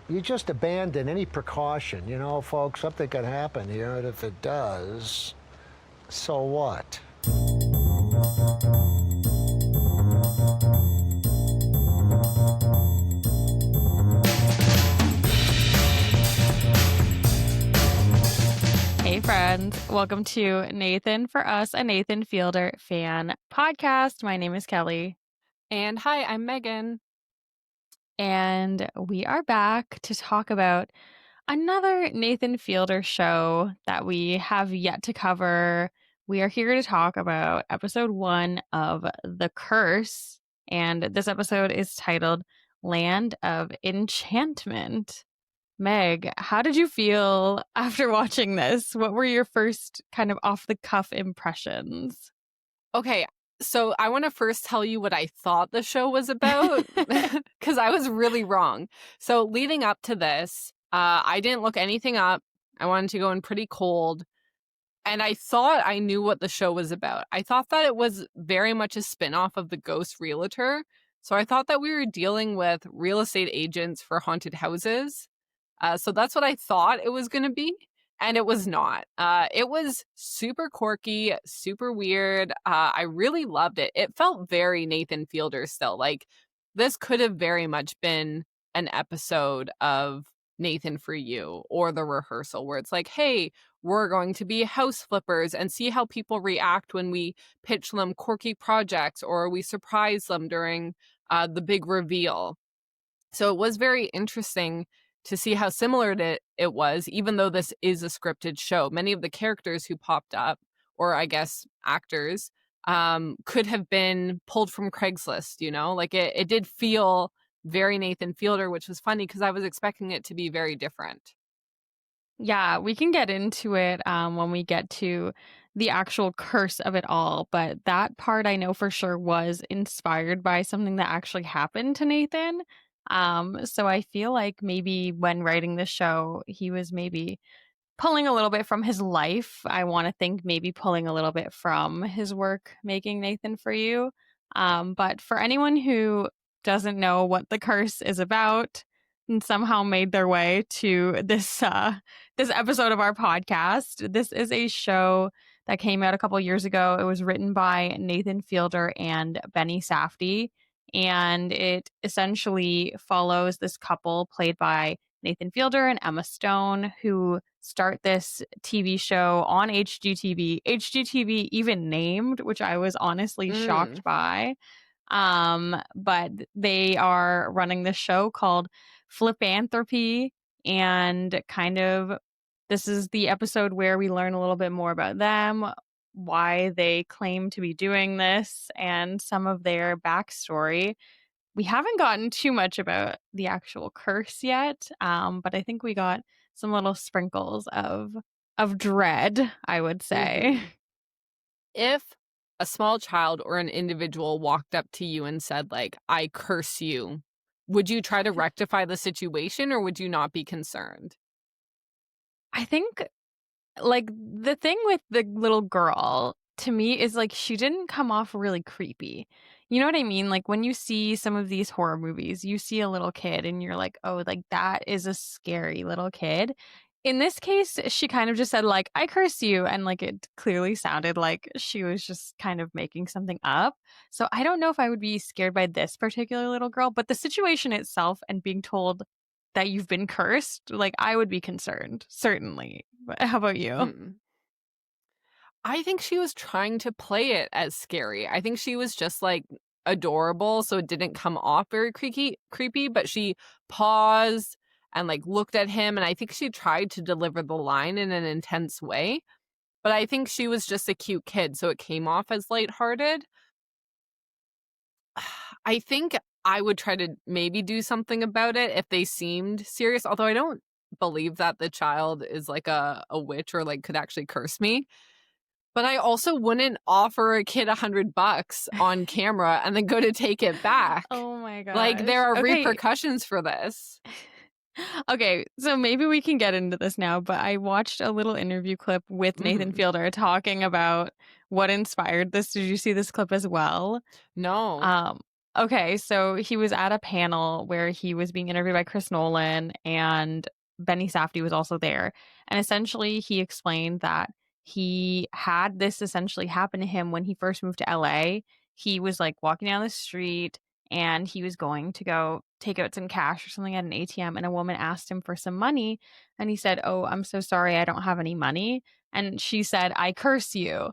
you just abandon any precaution. You know, folks, something could happen here, and if it does, so what? Hey friends, welcome to Nathan for Us, a Nathan Fielder fan podcast. My name is Kelly. And hi, I'm Megan. And we are back to talk about another Nathan Fielder show that we have yet to cover. We are here to talk about episode 1 of The Curse. And this episode is titled Land of Enchantment. Meg, how did you feel after watching this? What were your first kind of off the cuff impressions? Okay, so I want to first tell you what I thought the show was about because I was really wrong. So leading up to this, I didn't look anything up. I wanted to go in pretty cold. And I thought I knew what the show was about. I thought that it was very much a spinoff of The Ghost Realtor. So I thought that we were dealing with real estate agents for haunted houses. So that's what I thought it was going to be. And it was not. It was super quirky, super weird. I really loved it. It felt very Nathan Fielder still. Like, this could have very much been an episode of Nathan for You or The Rehearsal, where it's like, hey, we're going to be house flippers and see how people react when we pitch them quirky projects or we surprise them during the big reveal. So it was very interesting to see how similar it was, even though this is a scripted show. Many of the characters who popped up, or I guess actors, could have been pulled from Craigslist, you know? Like, it did feel very Nathan Fielder, which was funny because I was expecting it to be very different. Yeah, we can get into it when we get to the actual curse of it all. But that part I know for sure was inspired by something that actually happened to Nathan. So I feel like maybe when writing the show, he was maybe pulling a little bit from his life. I want to think maybe pulling a little bit from his work making Nathan for You. But for anyone who doesn't know what the curse is about and somehow made their way to this episode of our podcast, this is a show that came out a couple years ago. It was written by Nathan Fielder and Benny Safdie, and it essentially follows this couple played by Nathan Fielder and Emma Stone, who start this TV show on HGTV. HGTV even named, which I was honestly shocked by. But they are running this show called Flipanthropy, and kind of this is the episode where we learn a little bit more about them, why they claim to be doing this, and some of their backstory. We haven't gotten too much about the actual curse yet, but I think we got some little sprinkles of dread, I would say. If a small child or an individual walked up to you and said, like, I curse you, would you try to rectify the situation or would you not be concerned? I think, like, the thing with the little girl to me is, like, she didn't come off really creepy. You know what I mean? Like, when you see some of these horror movies, you see a little kid and you're like, oh, like, that is a scary little kid. In this case, she kind of just said, like, I curse you. And, like, it clearly sounded like she was just kind of making something up. So I don't know if I would be scared by this particular little girl, but the situation itself and being told that you've been cursed, like, I would be concerned, certainly. But how about you? I think she was trying to play it as scary. I think she was just, like, adorable, so it didn't come off very creepy, but she paused and, like, looked at him, and I think she tried to deliver the line in an intense way. But I think she was just a cute kid, so it came off as lighthearted. I think I would try to maybe do something about it if they seemed serious, although I don't believe that the child is, like, a witch or, like, could actually curse me. But I also wouldn't offer a kid $100 on camera and then go to take it back. Oh my gosh. Like, there are Okay. repercussions for this. Okay, so maybe we can get into this now, but I watched a little interview clip with Nathan Fielder talking about what inspired this. Did you see this clip as well? No. Okay, so he was at a panel where he was being interviewed by Chris Nolan, and Benny Safdie was also there. And essentially, he explained that he had this essentially happen to him when he first moved to LA. He was like walking down the street and he was going to go take out some cash or something at an ATM, and a woman asked him for some money. And he said, "Oh, I'm so sorry, I don't have any money." And she said, "I curse you."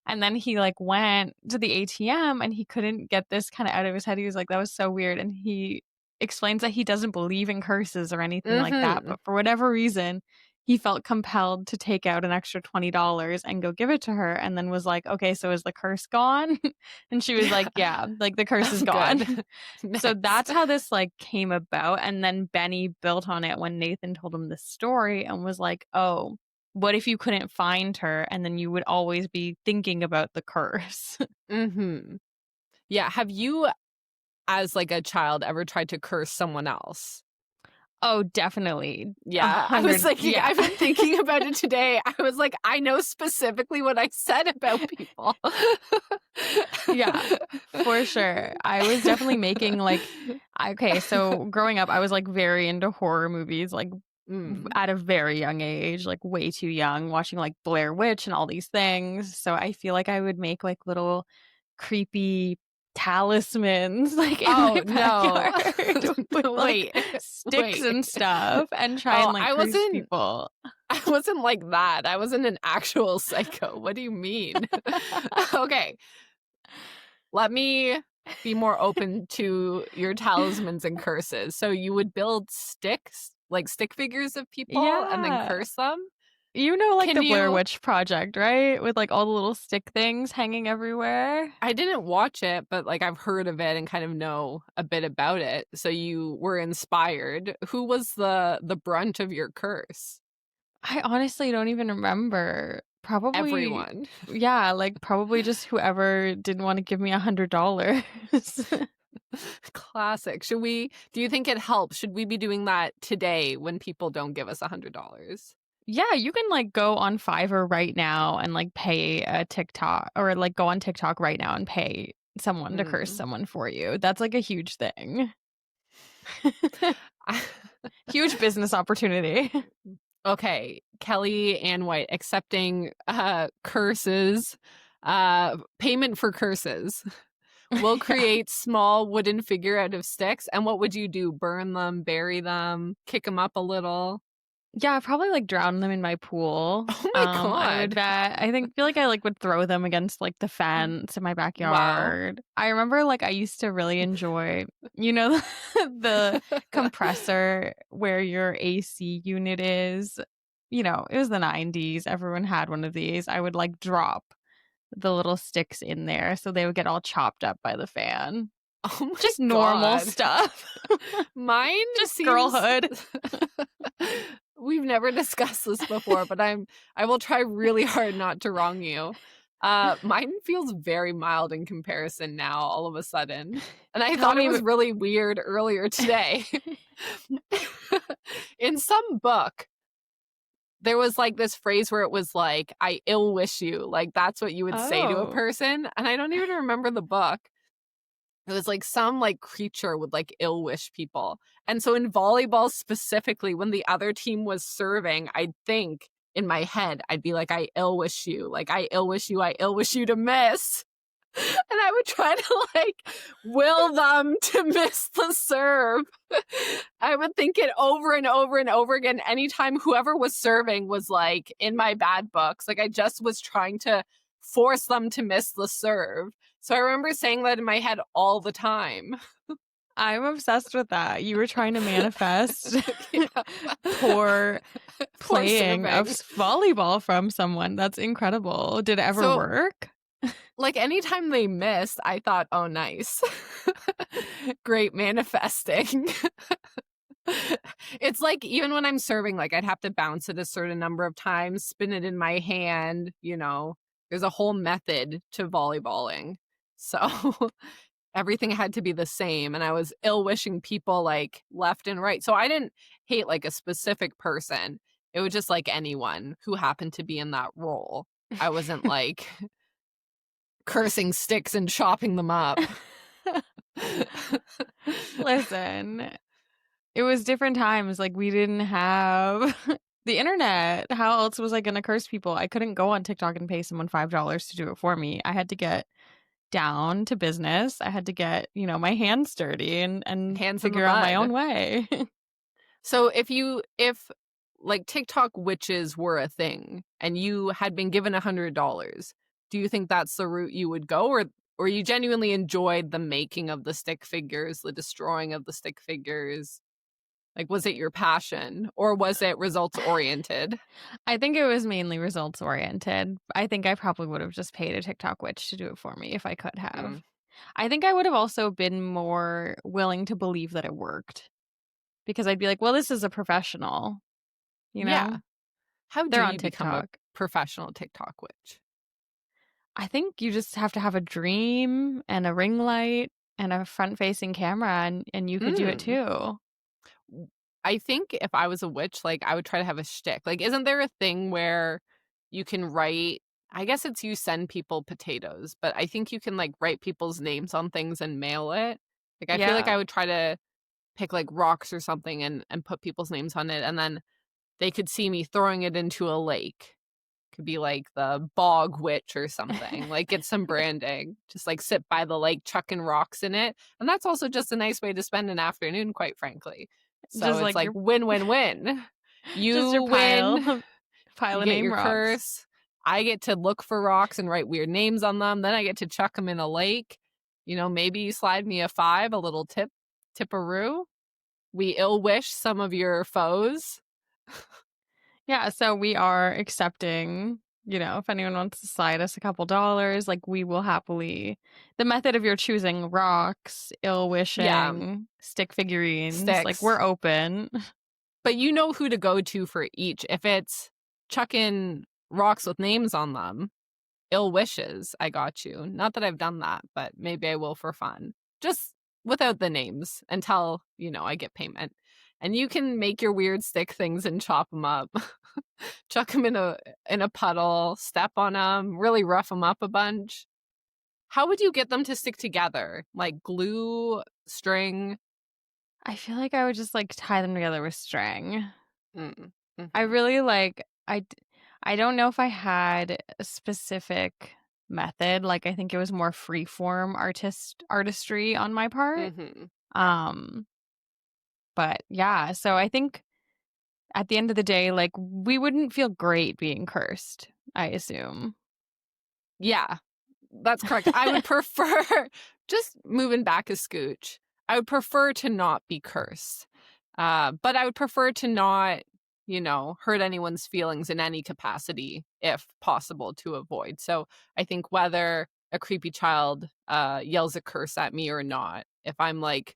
And then he like went to the ATM and he couldn't get this kind of out of his head. He was like, that was so weird. And he explains that he doesn't believe in curses or anything like that. Mm-hmm. But for whatever reason, he felt compelled to take out an extra $20 and go give it to her. And then was like, okay, so is the curse gone? And she was like, yeah, like the curse is gone. Good. So Nice. that's how this like came about. And then Benny built on it when Nathan told him this story and was like, oh, what if you couldn't find her and then you would always be thinking about the curse? Mm-hmm. Yeah. Have you, as like a child, ever tried to curse someone else? Oh, definitely. Yeah. I was 100 like, yeah. I've been thinking about it today. I was like, I know specifically what I said about people. Yeah, for sure. I was definitely making like, okay, so growing up, I was like very into horror movies, like at a very young age, like way too young, watching like Blair Witch and all these things. So I feel like I would make like little creepy talismans like in my backyard with like sticks and stuff and try and like curse people. I wasn't like that. I wasn't an actual psycho. What do you mean? Okay. Let me be more open to your talismans and curses. So you would build sticks, like stick figures of people, and then curse them? You know, like the Blair Witch Project, right? With like all the little stick things hanging everywhere. I didn't watch it, but like I've heard of it and kind of know a bit about it. So you were inspired. Who was the brunt of your curse? I honestly don't even remember. Probably everyone. Yeah, like probably just whoever didn't want to give me $100. Classic. Do you think it helps? Should we be doing that today when people don't give us $100? Yeah, you can like go on Fiverr right now and like pay a TikTok, or like go on TikTok right now and pay someone to curse someone for you. That's like a huge thing. Huge business opportunity. Okay, Kelly and White accepting curses, payment for curses. We'll create small wooden figure out of sticks. And what would you do? Burn them, bury them, kick them up a little? Yeah, I'd probably like drown them in my pool. Oh my God. I would bet. feel like I like would throw them against like the fence in my backyard. Wow. I remember like I used to really enjoy, you know, the compressor where your AC unit is. You know, it was the 90s. Everyone had one of these. I would like drop the little sticks in there so they would get all chopped up by the fan. Oh my just God. Normal stuff. Mine just girlhood. We've never discussed this before, but I will try really hard not to wrong you. Mine feels very mild in comparison now, all of a sudden. And I thought it was really weird earlier today. In some book, there was like this phrase where it was like, I ill wish you. Like that's what you would say to a person. And I don't even remember the book. It was like some like creature would like ill wish people. And so in volleyball specifically, when the other team was serving, I'd think in my head, I'd be like, I ill wish you. Like, I ill wish you to miss. And I would try to like will them to miss the serve. I would think it over and over and over again. Anytime whoever was serving was like in my bad books, like I just was trying to force them to miss the serve. So I remember saying that in my head all the time. I'm obsessed with that. You were trying to manifest poor playing of volleyball from someone. That's incredible. Did it ever work? Like anytime they missed, I thought, oh, nice. Great manifesting. It's like even when I'm serving, like I'd have to bounce it a certain number of times, spin it in my hand, you know. There's a whole method to volleyballing. So everything had to be the same. And I was ill-wishing people like left and right. So I didn't hate like a specific person. It was just like anyone who happened to be in that role. I wasn't like cursing sticks and chopping them up. Listen, it was different times. Like, we didn't have the internet. How else was I going to curse people? I couldn't go on TikTok and pay someone $5 to do it for me. I had to get down to business. I had to get, my hands dirty and Hands in the figure out my mud. own way. So if like TikTok witches were a thing and you had been given $100, do you think that's the route you would go, or you genuinely enjoyed the making of the stick figures, the destroying of the stick figures? Like, was it your passion, or was it results oriented? I think it was mainly results oriented. I think I probably would have just paid a TikTok witch to do it for me if I could have. Mm. I think I would have also been more willing to believe that it worked, because I'd be like, well, this is a professional, Yeah. How They're do on you become a TikTok. professional TikTok witch? I think you just have to have a dream and a ring light and a front-facing camera, and you could do it too. I think if I was a witch, like, I would try to have a shtick. Like, isn't there a thing where you can write, I guess it's you send people potatoes, but I think you can, like, write people's names on things and mail it. Like, I feel like Yeah. I would try to pick, like, rocks or something and put people's names on it, and then they could see me throwing it into a lake. Could be like the bog witch or something. Like, get some branding. Just, like, sit by the lake chucking rocks in it. And that's also just a nice way to spend an afternoon, quite frankly. So Just it's like like your win-win-win. You just your win, pile you of get name your rocks. curse. I get to look for rocks and write weird names on them. Then I get to chuck them in a lake. Maybe you slide me a 5, a little tipperoo. We ill wish some of your foes. Yeah, so we are accepting, if anyone wants to slide us a couple dollars, like, we will happily. The method of your choosing, rocks, ill wishing, stick figurines, like, Sticks. we're open. But you know who to go to for each. If it's chucking rocks with names on them, ill wishes, I got you. Not that I've done that, but maybe I will for fun. Just without the names until, I get payment. And you can make your weird stick things and chop them up. Chuck them in a puddle, step on them, really rough them up a bunch. How would you get them to stick together? Like glue, string? I feel like I would just, like, tie them together with string. Mm. I really I don't know if I had a specific method. Like, I think it was more freeform artistry on my part. But yeah, so I think at the end of the day, like, we wouldn't feel great being cursed, I assume. Yeah, that's correct. I would prefer, just moving back a scooch, I would prefer to not be cursed. But I would prefer to not, hurt anyone's feelings in any capacity, if possible, to avoid. So I think whether a creepy child yells a curse at me or not, if I'm, like,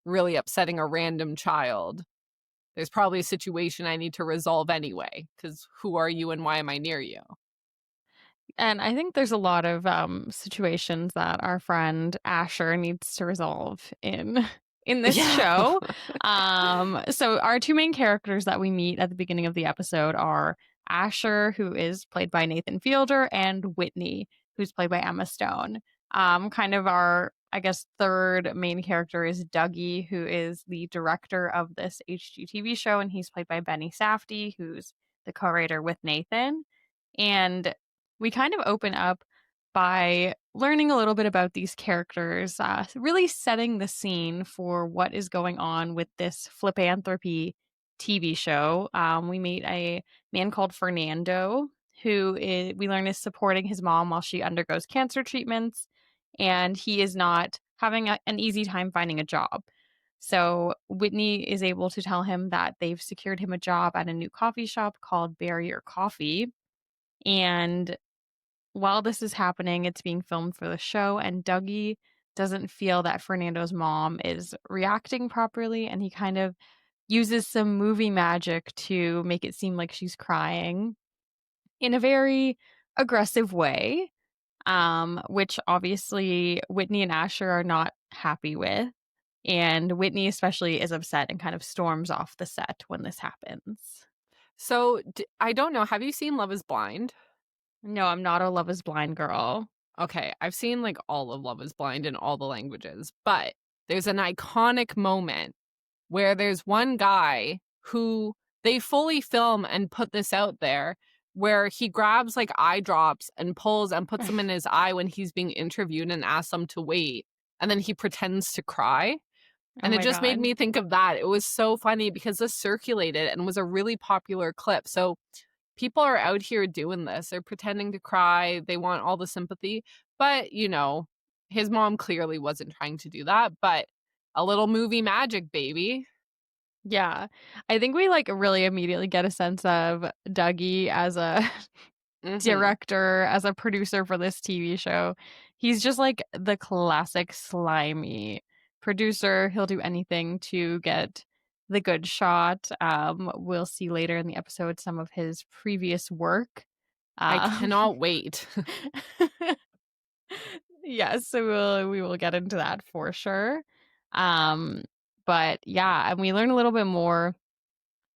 really upsetting a random child, there's probably a situation I need to resolve anyway, because who are you and why am I near you? And I think there's a lot of situations that our friend Asher needs to resolve in this show. So our two main characters that we meet at the beginning of the episode are Asher, who is played by Nathan Fielder, and Whitney, who's played by Emma Stone. Kind of our, I guess, third main character is Dougie, who is the director of this HGTV show, and he's played by Benny Safdie, who's the co-writer with Nathan. And we kind of open up by learning a little bit about these characters, really setting the scene for what is going on with this Flipanthropy TV show. We meet a man called Fernando, who we learn is supporting his mom while she undergoes cancer treatments, and he is not having an easy time finding a job. So Whitney is able to tell him that they've secured him a job at a new coffee shop called Barrier Coffee. And while this is happening, it's being filmed for the show, and Dougie doesn't feel that Fernando's mom is reacting properly, and he kind of uses some movie magic to make it seem like she's crying in a very aggressive way, which obviously Whitney and Asher are not happy with. And Whitney especially is upset and kind of storms off the set when this happens. So I don't know. Have you seen Love is Blind? No, I'm not a Love is Blind girl. Okay, I've seen like all of Love is Blind in all the languages, but there's an iconic moment where there's one guy who they fully film and put this out there where he grabs like eye drops and pulls and puts them in his eye when he's being interviewed and asks them to wait. And then he pretends to cry. Oh And it my just made God. me think of that. It was so funny because this circulated and was a really popular clip. So people are out here doing this. They're pretending to cry. They want all the sympathy. But, his mom clearly wasn't trying to do that. But a little movie magic, baby. Yeah. I think we like really immediately get a sense of Dougie as a director, as a producer for this TV show. He's just like the classic slimy producer. He'll do anything to get the good shot. We'll see later in the episode some of his previous work. I cannot wait. Yes, so we will get into that for sure. But yeah, and we learn a little bit more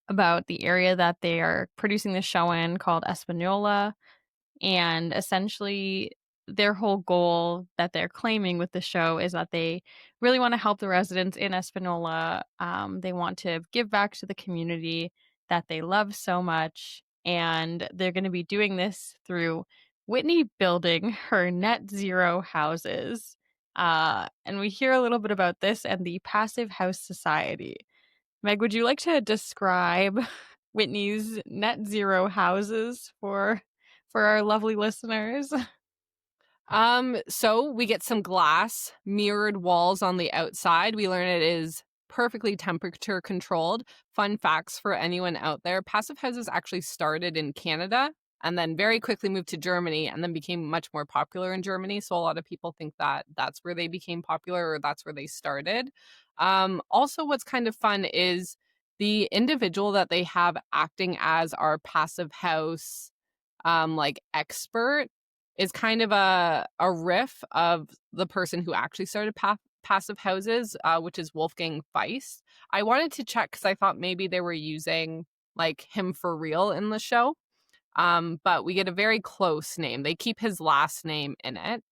about the area that they are producing the show in called Espanola. And essentially, their whole goal that they're claiming with the show is that they really want to help the residents in Espanola. They want to give back to the community that they love so much. And they're going to be doing this through Whitney building her net zero houses. And we hear a little bit about this and the Passive House Society. Meg, would you like to describe Whitney's net zero houses for our lovely listeners? So we get some glass mirrored walls on the outside. We learn it is perfectly temperature controlled. Fun facts for anyone out there. Passive houses actually started in Canada and then very quickly moved to Germany and then became much more popular in Germany. So a lot of people think that that's where they became popular or that's where they started. Also, what's kind of fun is the individual that they have acting as our passive house like expert is kind of a riff of the person who actually started passive houses, which is Wolfgang Feist. I wanted to check because I thought maybe they were using like him for real in the show. But we get a very close name. They keep his last name in it.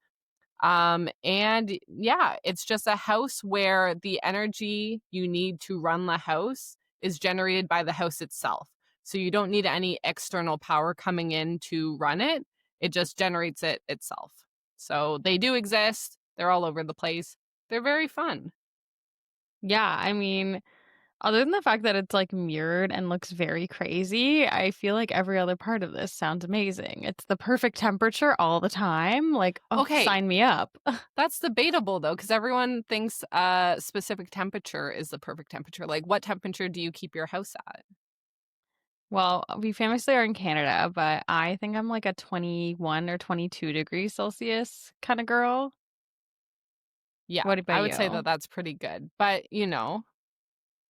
And yeah, it's just a house where the energy you need to run the house is generated by the house itself. So you don't need any external power coming in to run it. It just generates it itself. So they do exist. They're all over the place. They're very fun. Yeah, I mean, other than the fact that it's like mirrored and looks very crazy, I feel like every other part of this sounds amazing. It's the perfect temperature all the time. Like, Okay. Sign me up. That's debatable though, because everyone thinks a specific temperature is the perfect temperature. Like, what temperature do you keep your house at? Well, we famously are in Canada, but I think I'm like a 21 or 22 degrees Celsius kind of girl. Yeah, What about I would say you? that that's pretty good. But,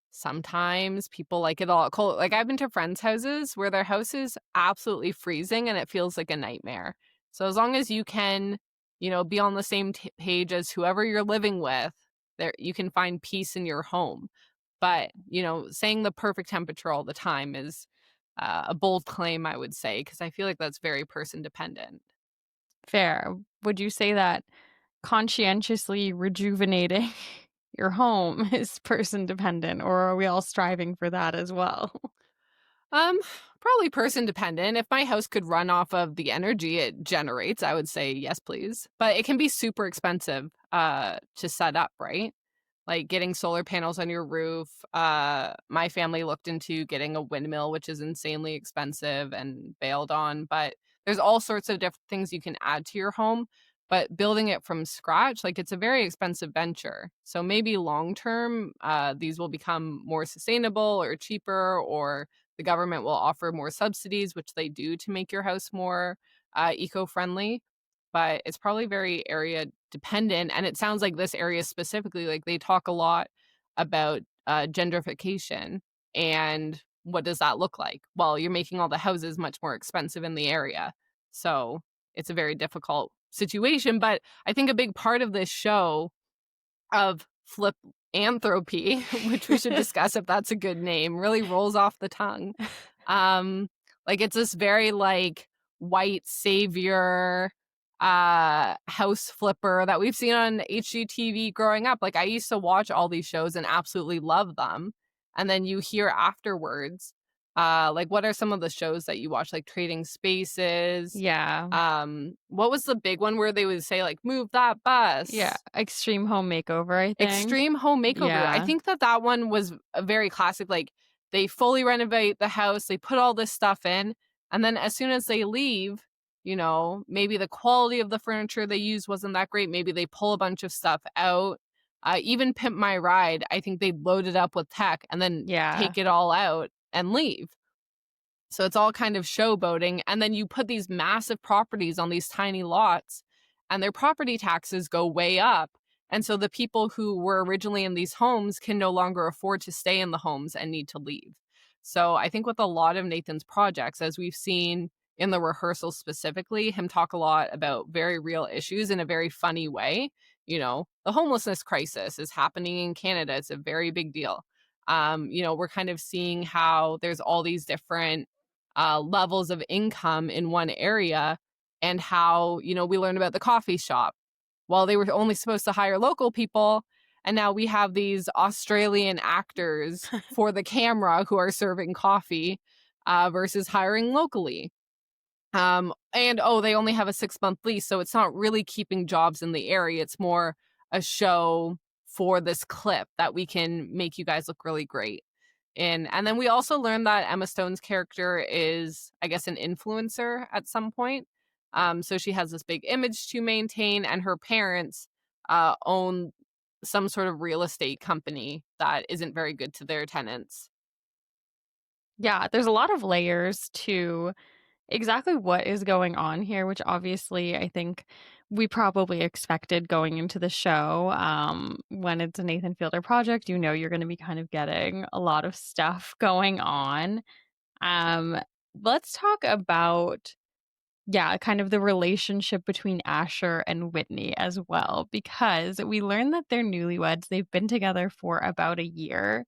sometimes people like it all cold. Like, I've been to friends' houses where their house is absolutely freezing and it feels like a nightmare. So as long as you can, be on the same page as whoever you're living with, there you can find peace in your home. But, saying the perfect temperature all the time is a bold claim, I would say, because I feel like that's very person dependent. Fair. Would you say that conscientiously rejuvenating your home is person dependent, or are we all striving for that as well? Probably person dependent. If my house could run off of the energy it generates, I would say yes, please. But it can be super expensive to set up, right? Like getting solar panels on your roof. My family looked into getting a windmill, which is insanely expensive and bailed on. But there's all sorts of different things you can add to your home. But building it from scratch, like it's a very expensive venture. So maybe long term, these will become more sustainable or cheaper, or the government will offer more subsidies, which they do to make your house more eco-friendly. But it's probably very area dependent. And it sounds like this area specifically, like they talk a lot about gentrification. And what does that look like? Well, you're making all the houses much more expensive in the area. So it's a very difficult situation. But I think a big part of this show of flip anthropy, which we should discuss if that's a good name, really rolls off the tongue. Like it's this very like white savior, house flipper that we've seen on HGTV growing up. Like, I used to watch all these shows and absolutely love them. And then you hear afterwards, like, what are some of the shows that you watch? Like Trading Spaces. Yeah. What was the big one where they would say, like, move that Yeah. bus? Extreme Home Makeover, I think. Extreme Home Makeover. I Yeah. think that one was a very classic. Like, they fully renovate the house, they put all this stuff in, and then as soon as they leave, maybe the quality of the furniture they used wasn't that great. Maybe they pull a bunch of stuff out. Even Pimp My Ride, I think they load it up with tech and then Yeah. take it all out and leave. So it's all kind of showboating. And then you put these massive properties on these tiny lots, and their property taxes go way up. And so the people who were originally in these homes can no longer afford to stay in the homes and need to leave. So I think with a lot of Nathan's projects, as we've seen in the rehearsals specifically, him talk a lot about very real issues in a very funny way. The homelessness crisis is happening in Canada. It's a very big deal. We're kind of seeing how there's all these different levels of income in one area, and how, we learned about the coffee shop. Well, they were only supposed to hire local people, and now we have these Australian actors for the camera who are serving coffee versus hiring locally. And they only have a 6-month lease, so it's not really keeping jobs in the area. It's more a show for this clip that we can make you guys look really great. And then we also learned that Emma Stone's character is, I guess, an influencer at some point. So she has this big image to maintain, and her parents own some sort of real estate company that isn't very good to their tenants. Yeah, there's a lot of layers to exactly what is going on here, which obviously I think we probably expected going into the show. When it's a Nathan Fielder project, you're going to be kind of getting a lot of stuff going on. Um, let's talk about, yeah, kind of the relationship between Asher and Whitney as well, because we learned that they're newlyweds. They've been together for about a year.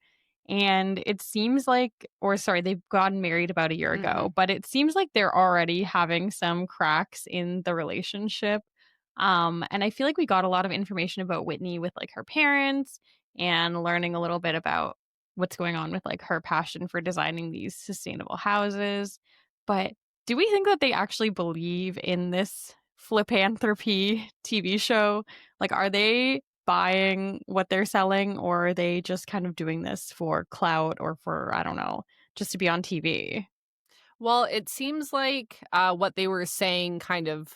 And it seems like, or sorry, they've gotten married about a year ago, but it seems like they're already having some cracks in the relationship. And I feel like we got a lot of information about Whitney with like her parents and learning a little bit about what's going on with like her passion for designing these sustainable houses. But do we think that they actually believe in this flipanthropy TV show? Like, are they buying what they're selling, or are they just kind of doing this for clout or for, I don't know, just to be on TV? Well, it seems like what they were saying kind of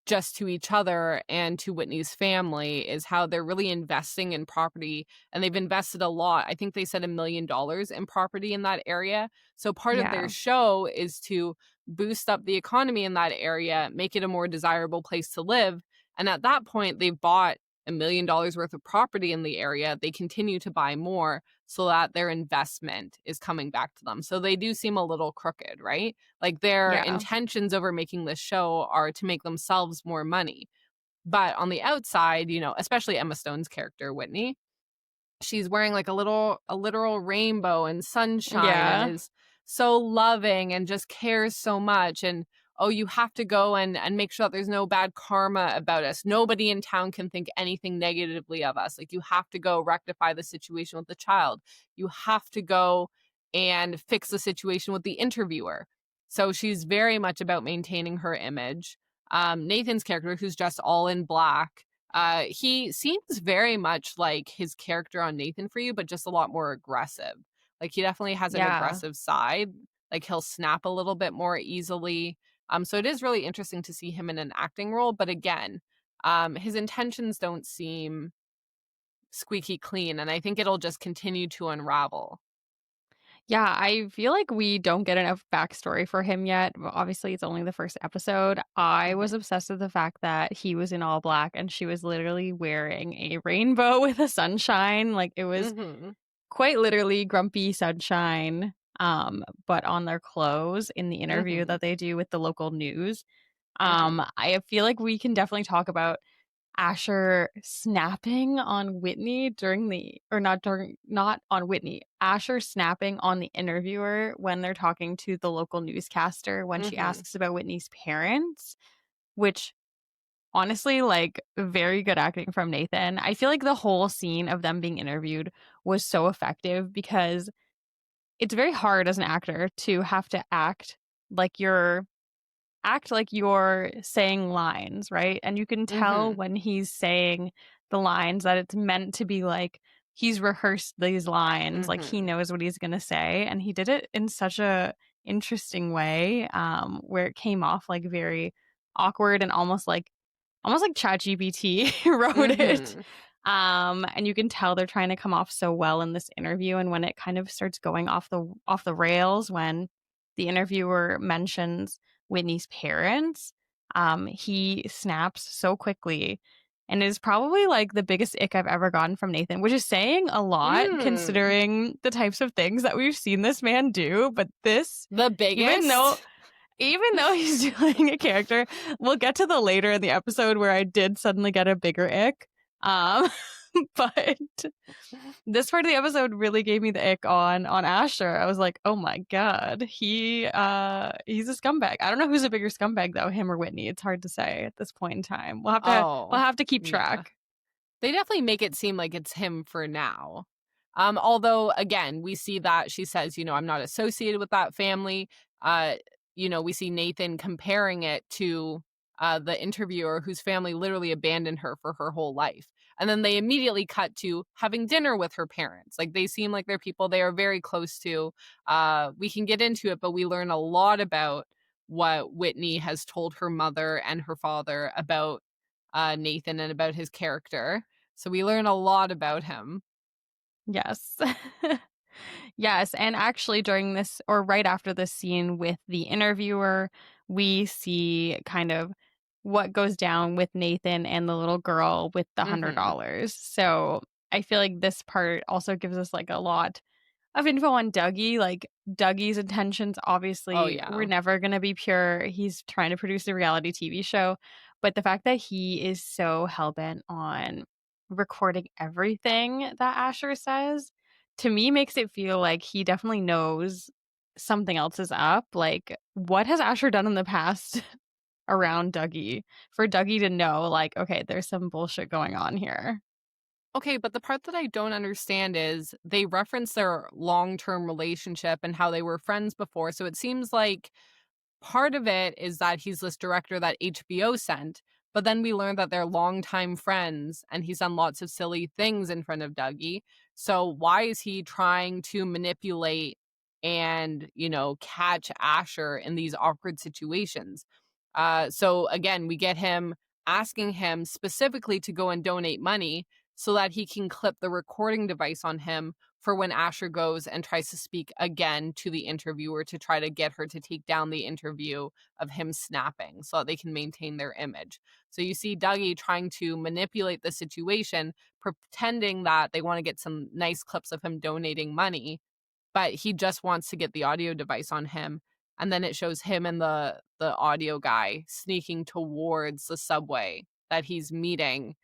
just to each other and to Whitney's family is how they're really investing in property, and they've invested a lot. I think they said $1 million in property in that area. So part of their Yeah. show is to boost up the economy in that area, make it a more desirable place to live. And at that point, they've bought $1 million worth of property in the area. They continue to buy more so that their investment is coming back to them. So they do seem a little crooked, right? Like, their Yeah. intentions over making this show are to make themselves more money. But on the outside, especially Emma Stone's character, Whitney, she's wearing like a literal rainbow and sunshine, and Yeah. is so loving and just cares so much. And you have to go and make sure that there's no bad karma about us. Nobody in town can think anything negatively of us. Like, you have to go rectify the situation with the child. You have to go and fix the situation with the interviewer. So she's very much about maintaining her image. Nathan's character, who's just all in black, he seems very much like his character on Nathan For You, but just a lot more aggressive. Like, he definitely has an Yeah. aggressive side. Like, he'll snap a little bit more easily. So it is really interesting to see him in an acting role. But again, his intentions don't seem squeaky clean, and I think it'll just continue to unravel. Yeah, I feel like we don't get enough backstory for him yet. Well, obviously, it's only the first episode. I was Mhm. obsessed with the fact that he was in all black and she was literally wearing a rainbow with a sunshine. Like, it was Mhm. quite literally grumpy sunshine, but on their clothes in the interview Mhm. that they do with the local news. Mhm. I feel like we can definitely talk about Asher snapping on Whitney during the, or not during, not on Whitney, Asher snapping on the interviewer when they're talking to the local newscaster when she Mhm. asks about Whitney's parents, which honestly, like, very good acting from Nathan. I feel like the whole scene of them being interviewed was so effective because it's very hard as an actor to have to like you're act like you're saying lines, right? And you can tell Mhm. when he's saying the lines that it's meant to be like he's rehearsed these lines, like he Mhm. knows what he's gonna say, and he did it in such a interesting way, where it came off like very awkward and almost like ChatGPT wrote it. Mhm. And you can tell they're trying to come off so well in this interview. And when it kind of starts going off the rails, when the interviewer mentions Whitney's parents, he snaps so quickly and is probably like the biggest ick I've ever gotten from Nathan, which is saying a lot Mm. considering the types of things that we've seen this man do. But this, The even though biggest? even though he's doing a character, we'll get to the later in the episode where I did suddenly get a bigger ick. Um, but this part of the episode really gave me the ick on Asher. I was like, oh my god, he's a scumbag. I don't know who's a bigger scumbag though, him or Whitney. It's hard to say at this point in time. We'll Oh, have to keep yeah. track. They definitely make it seem like it's him for now. Although again, we see that she says, I'm not associated with that family. Uh, we see Nathan comparing it to the interviewer whose family literally abandoned her for her whole life. And then they immediately cut to having dinner with her parents. Like they seem like they're people they are very close to. We can get into it, but we learn a lot about what Whitney has told her mother and her father about Nathan and about his character. So we learn a lot about him. Yes. Yes, and actually during this or right after this scene with the interviewer, we see kind of what goes down with Nathan and the little girl with the Mhm. $100. So I feel like this part also gives us like a lot of info on Dougie. Like Dougie's intentions Oh, obviously were yeah. never going to be pure. He's trying to produce a reality TV show, but the fact that he is so hell-bent on recording everything that Asher says to me makes it feel like he definitely knows something else is up. Like what has Asher done in the past around Dougie for Dougie to know like okay, there's some bullshit going on here. Okay, but the part that I don't understand is they reference their long-term relationship and how they were friends before. So it seems like part of it is that he's this director that HBO sent, but then we learn that they're longtime friends and he's done lots of silly things in front of Dougie. So why is he trying to manipulate and, catch Asher in these awkward situations? So again, we get him asking him specifically to go and donate money so that he can clip the recording device on him for when Asher goes and tries to speak again to the interviewer to try to get her to take down the interview of him snapping so that they can maintain their image. So you see Dougie trying to manipulate the situation, pretending that they want to get some nice clips of him donating money, but he just wants to get the audio device on him. And then it shows him and the audio guy sneaking towards the subway that he's meeting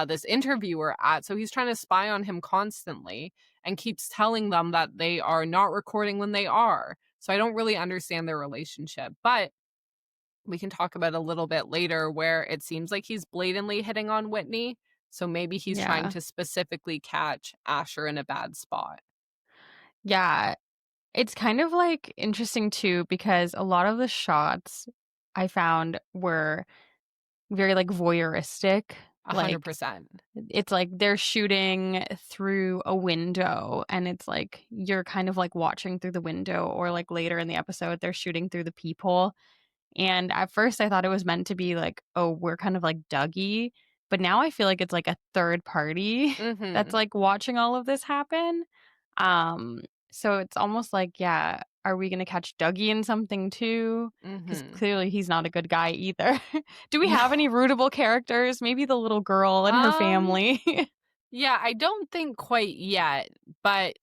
this interviewer at. So he's trying to spy on him constantly and keeps telling them that they are not recording when they are. So I don't really understand their relationship. But we can talk about a little bit later where it seems like he's blatantly hitting on Whitney. So maybe he's trying Yeah. to specifically catch Asher in a bad spot. Yeah. It's kind of like interesting too because a lot of the shots I found were very like voyeuristic. Like 100%. it's like they're shooting through a window and it's like you're kind of like watching through the window or like later in the episode they're shooting through the peephole. And at first I thought it was meant to be like, oh, we're kind of like Dougie, but now I feel like it's like a third party that's Mhm. like watching all of this happen. Um, so it's almost like, yeah, are we gonna catch Dougie in something too? Because Mhm. clearly he's not a good guy either. Do we No. have any rootable characters? Maybe the little girl and her Um, family. yeah, I don't think quite yet, but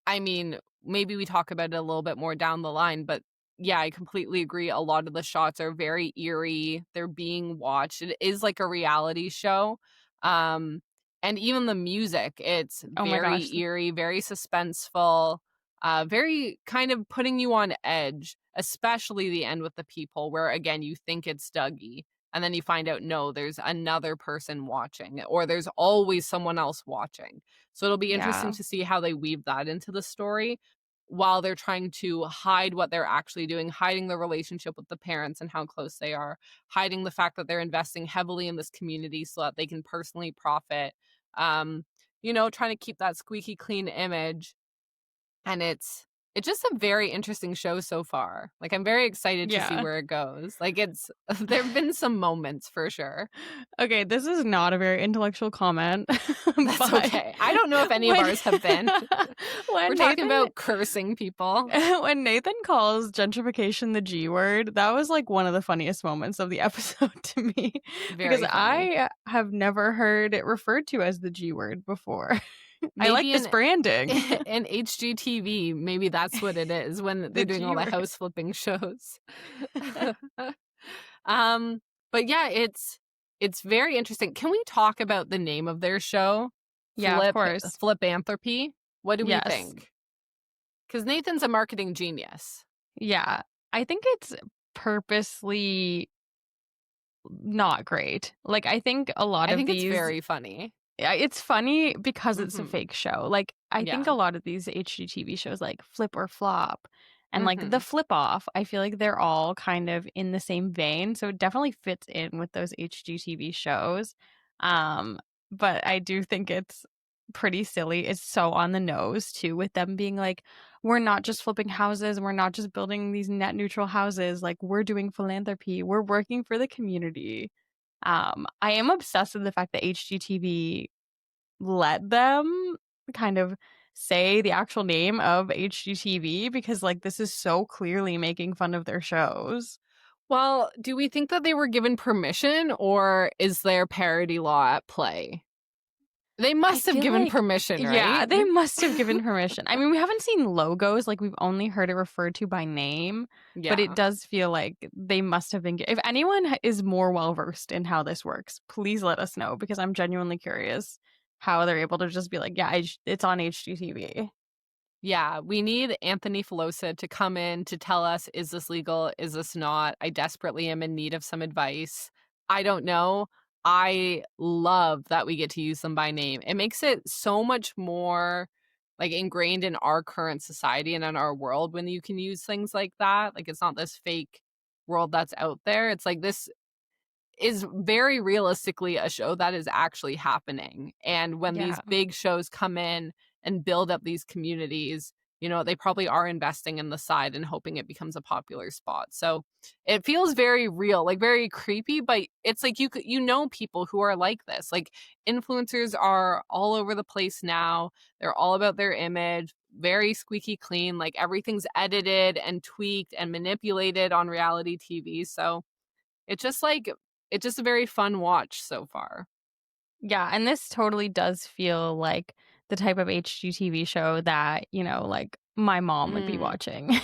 I mean, maybe we talk about it a little bit more down the line, but yeah, I completely agree. A lot of the shots are very eerie. They're being watched. It is like a reality show. Um, and even the music, it's Oh my very gosh. eerie, very suspenseful, very kind of putting you on edge, especially the end with the people where again you think it's Dougie. And then you find out, no, there's another person watching, or there's always someone else watching. So it'll be interesting Yeah. to see how they weave that into the story while they're trying to hide what they're actually doing, hiding the relationship with the parents and how close they are, hiding the fact that they're investing heavily in this community so that they can personally profit. Um, trying to keep that squeaky clean image. And it's just a very interesting show so far. Like, I'm very excited to see Yeah. where it goes. Like, there've been some moments for sure. Okay, this is not a very intellectual comment. That's but okay. I don't know if any of when- ours have been. when We're talking Nathan- about cursing people. when Nathan calls gentrification the G word, that was like one of the funniest moments of the episode to me. Very because funny. I have never heard it referred to as the G word before. I like Maybe this branding. in HGTV, maybe that's what it is when they're doing all the G-word. house flipping shows. But yeah, it's very interesting. Can we talk about the name of their show? Yeah, of course. Flipanthropy. What do we Yes. think? Because Nathan's a marketing genius. Yeah. I think it's purposely not great. Like, I think a lot I of think these it's very funny. Yeah, it's funny because it's a Mhm. fake show. Like, I think Yeah. a lot of these HGTV shows, like Flip or Flop, and like the Mhm. Flip Off, I feel like they're all kind of in the same vein. So it definitely fits in with those HGTV shows. But I do think it's pretty silly. It's so on the nose too, with them being like, we're not just flipping houses, we're not just building these net neutral houses, like we're doing philanthropy, we're working for the community. I am obsessed with the fact that HGTV let them kind of say the actual name of HGTV because like this is so clearly making fun of their shows. Well, do we think that they were given permission, or is there parody law at play? They must have feel given like- permission, right? Yeah, they must have given permission. I mean, we haven't seen logos, like we've only heard it referred to by name, Yeah. but it does feel like they must have been. If anyone is more well versed in how this works, please let us know because I'm genuinely curious how they're able to just be like, yeah, it's on HGTV. Yeah, we need Anthony Filosa to come in to tell us, is this legal? Is this not? I desperately am in need of some advice. I don't know. I love that we get to use them by name. It makes it so much more like ingrained in our current society and in our world when you can use things like that. Like, it's not this fake world that's out there. It's like this is very realistically a show that is actually happening. And when these Yeah. big shows come in and build up these communities, they probably are investing in the side and hoping it becomes a popular spot. So it feels very real, like very creepy, but it's like people who are like this. Like, influencers are all over the place now. They're all about their image, very squeaky clean, like everything's edited and tweaked and manipulated on reality TV. So it's just a very fun watch so far. Yeah, and this totally does feel like the type of HGTV show that, like my mom would be Mm. watching.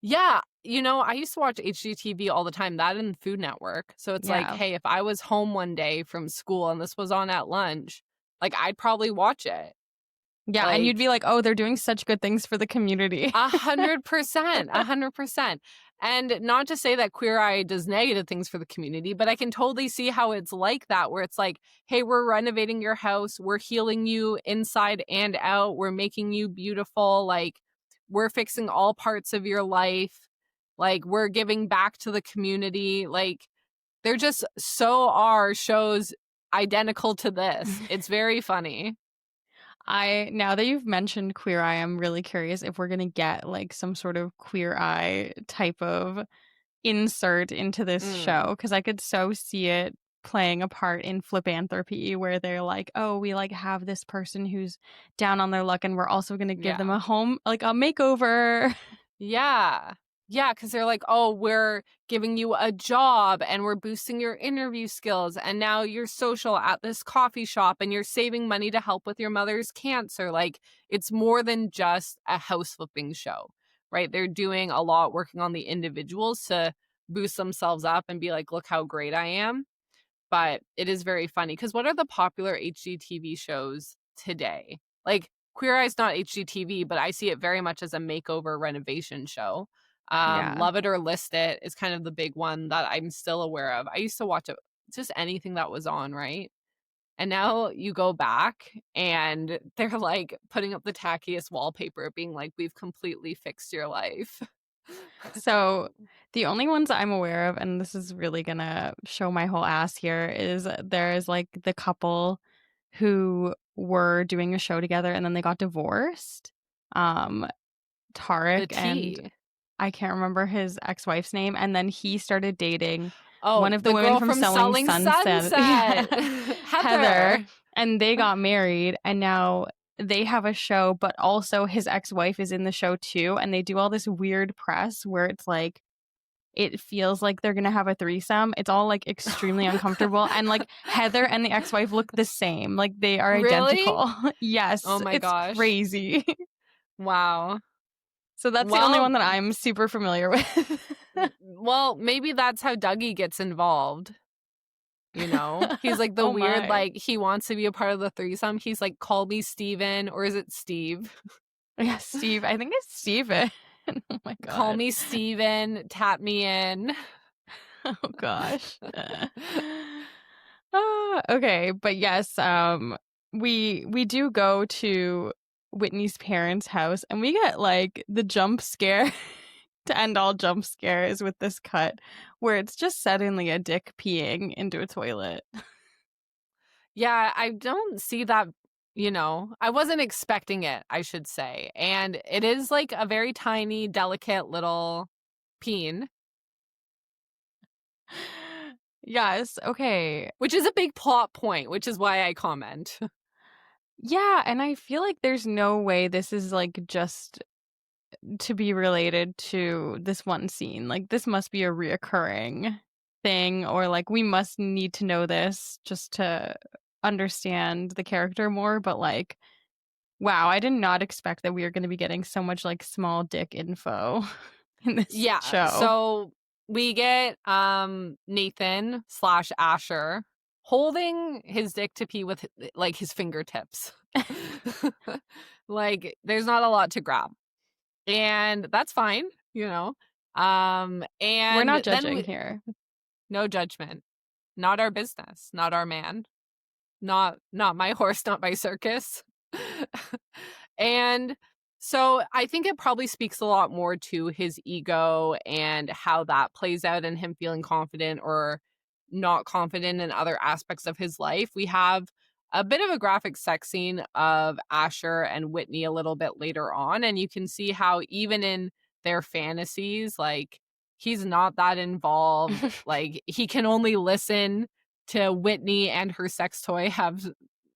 Yeah, I used to watch HGTV all the time, that and Food Network. So it's like, Yeah. hey, if I was home one day from school and this was on at lunch, like, I'd probably watch it. Yeah, and you'd Like- be like, oh, they're doing such good things for the community. 100%, 100%. And not to say that Queer Eye does negative things for the community, but I can totally see how it's like that, where it's like, hey, we're renovating your house, we're healing you inside and out, we're making you beautiful, like, we're fixing all parts of your life, like, we're giving back to the community. Like, they're just so are shows identical to this. It's very funny. Now that you've mentioned Queer Eye, I'm really curious if we're gonna get like some sort of Queer Eye type of insert into this show because I could so see it playing a part in Flipanthropy where they're like, oh, we like have this person who's down on their luck and we're also gonna give them Yeah. a home, like a makeover. Yeah. Yeah, because they're like, oh, we're giving you a job and we're boosting your interview skills. And now you're social at this coffee shop and you're saving money to help with your mother's cancer. Like, it's more than just a house flipping show, right? They're doing a lot working on the individuals to boost themselves up and be like, look how great I am. But it is very funny because what are the popular HGTV shows today? Like, Queer Eye's not HGTV, but I see it very much as a makeover renovation show. Yeah. Love It or List It is kind of the big one that I'm still aware of. I used to watch it, just anything that was on, right? And now you go back and they're like putting up the tackiest wallpaper, being like, we've completely fixed your life. So the only ones I'm aware of, and this is really gonna show my whole ass here, is there is like the couple who were doing a show together and then they got divorced. The Tarek and tea. I can't remember his ex-wife's name, and then he started dating Oh, one of the the women girl from from Selling Selling Sunset. Sunset. Yeah. Heather. And they got married, and now they have a show, but also his ex-wife is in the show too, and they do all this weird press where it's like it feels like they're gonna have a threesome. It's all like extremely uncomfortable, and like Heather and the ex-wife look the same, like they are Really? identical. Yes, Oh my it's gosh. crazy. Wow. So that's the only Well, one that I'm super familiar with. well, maybe that's how Dougie gets involved. You know, he's like the Oh weird, my. like he wants to be a part of the threesome. He's like, call me Steven, or is it Steve? Yeah, Steve. I think it's Steven. Oh my god. Call me Steven, tap me in. Oh gosh. Okay, but yes, we do go to Whitney's parents' house and we get like the jump scare to end all jump scares with this cut where it's just suddenly a dick peeing into a toilet. Yeah, I don't see that, I wasn't expecting it, I should say. And it is like a very tiny, delicate little peen, Yes, okay. which is a big plot point, which is why I comment. Yeah, and I feel like there's no way this is like just to be related to this one scene. Like this must be a reoccurring thing, or like we must need to know this just to understand the character more. But like, wow, I did not expect that we were going to be getting so much like small dick info in this Yeah, show. so we get Nathan / Asher holding his dick to pee with like his fingertips. Like there's not a lot to grab. And that's fine, and We're not then judging here. no judgment, not our business, not our man, not my horse, not my circus. And so I think it probably speaks a lot more to his ego and how that plays out in him feeling confident or not confident in other aspects of his life. We have a bit of a graphic sex scene of Asher and Whitney a little bit later on, and you can see how even in their fantasies, like he's not that involved. Like he can only listen to Whitney and her sex toy have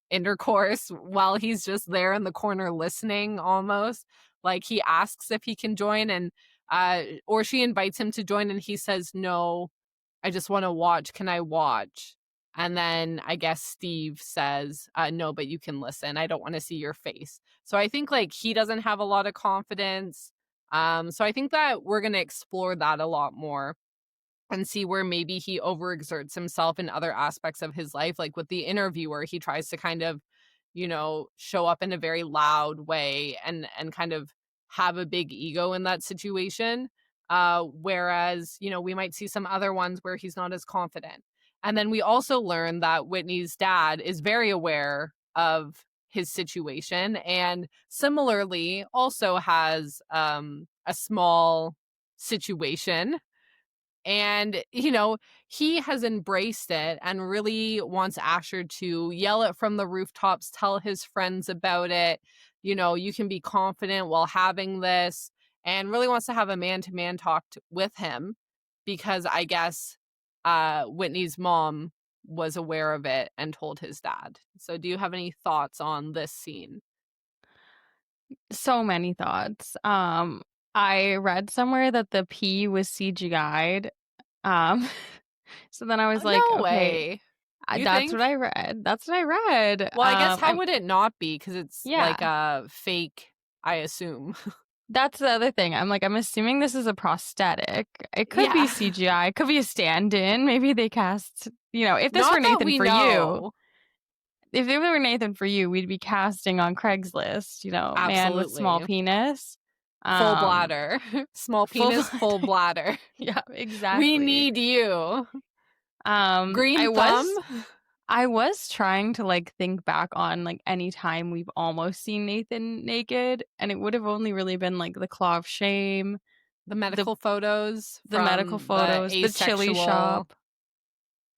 intercourse while he's just there in the corner listening almost. Like he asks if he can join, and or she invites him to join and he says no, I just want to watch. Can I watch? And then I guess Steve says, no, but you can listen. I don't want to see your face. So I think like he doesn't have a lot of confidence. So I think that we're going to explore that a lot more and see where maybe he overexerts himself in other aspects of his life. Like with the interviewer, he tries to kind of, show up in a very loud way and kind of have a big ego in that situation. Whereas, we might see some other ones where he's not as confident. And then we also learn that Whitney's dad is very aware of his situation and similarly also has a small situation. And, he has embraced it and really wants Asher to yell it from the rooftops, tell his friends about it. You can be confident while having this, and really wants to have a man-to-man talk with him because I guess Whitney's mom was aware of it and told his dad. So do you have any thoughts on this scene? So many thoughts. I read somewhere that the pee was CGI'd. So then I was like, No okay, way. You that's think? what I read. That's what I read. Well, I guess how would it not be? Because it's Yeah. like a fake, I assume. That's the other thing. I'm assuming this is a prosthetic. It could be Yeah. CGI. It could be a stand-in. Maybe they cast, if this Not were that Nathan we for you, know. if it were Nathan for you, we'd be casting on Craigslist, man with small Absolutely. penis. Full bladder. Small penis, full bladder. Yeah, exactly. We need you. Green thumb. I was trying to like think back on like any time we've almost seen Nathan naked, and it would have only really been like the claw of shame, The medical photos. the medical photos, the chili shop.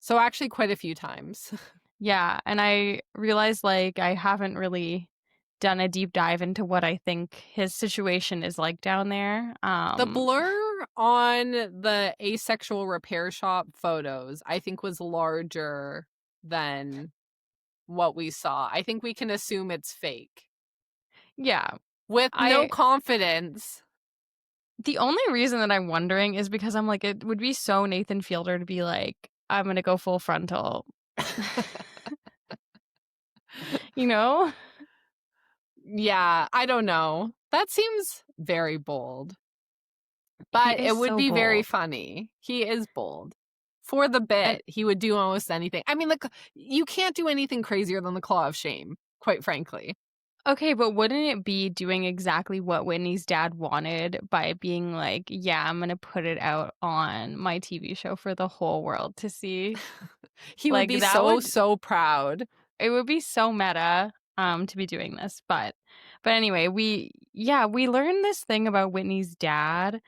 So actually quite a few times. Yeah, and I realized like I haven't really done a deep dive into what I think his situation is like down there. The blur on the asexual repair shop photos, I think, was larger than what we saw. I think we can assume it's fake. Yeah. With no confidence. The only reason that I'm wondering is because I'm like, it would be so Nathan Fielder to be like, I'm going to go full frontal. You know? Yeah, I don't know. That seems very bold. But it would be very funny. He is bold. For the bit, he would do almost anything. I mean, like, you can't do anything crazier than the claw of shame, quite frankly. Okay, but wouldn't it be doing exactly what Whitney's dad wanted by being like, yeah, I'm going to put it out on my TV show for the whole world to see? He would be so proud. It would be so meta to be doing this. But anyway, we learned this thing about Whitney's dad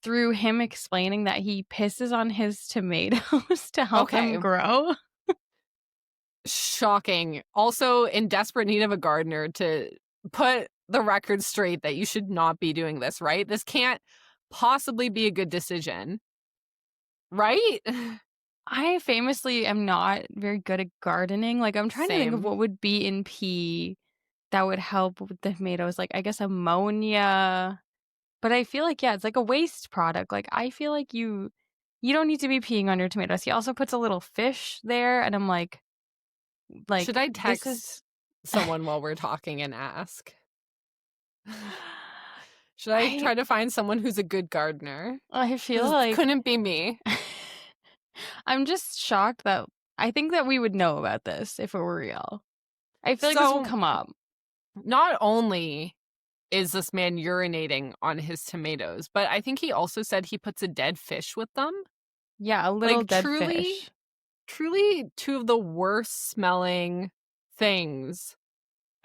through him explaining that he pisses on his tomatoes to help them grow. Shocking. Also in desperate need of a gardener to put the record straight that you should not be doing this, right? This can't possibly be a good decision. Right? I famously am not very good at gardening. Like, I'm trying to think of what would be in pea that would help with the tomatoes. Like, I guess ammonia. But I feel like, yeah, it's like a waste product. Like, I feel like you don't need to be peeing on your tomatoes. He also puts a little fish there, and I'm like, should I text someone while we're talking and ask? Should I try to find someone who's a good gardener? I feel like couldn't be me. I'm just shocked that I think that we would know about this if it were real. I feel like this will come up. Not only is this man urinating on his tomatoes, but I think he also said he puts a dead fish with them. Yeah, a little dead fish. Truly two of the worst smelling things.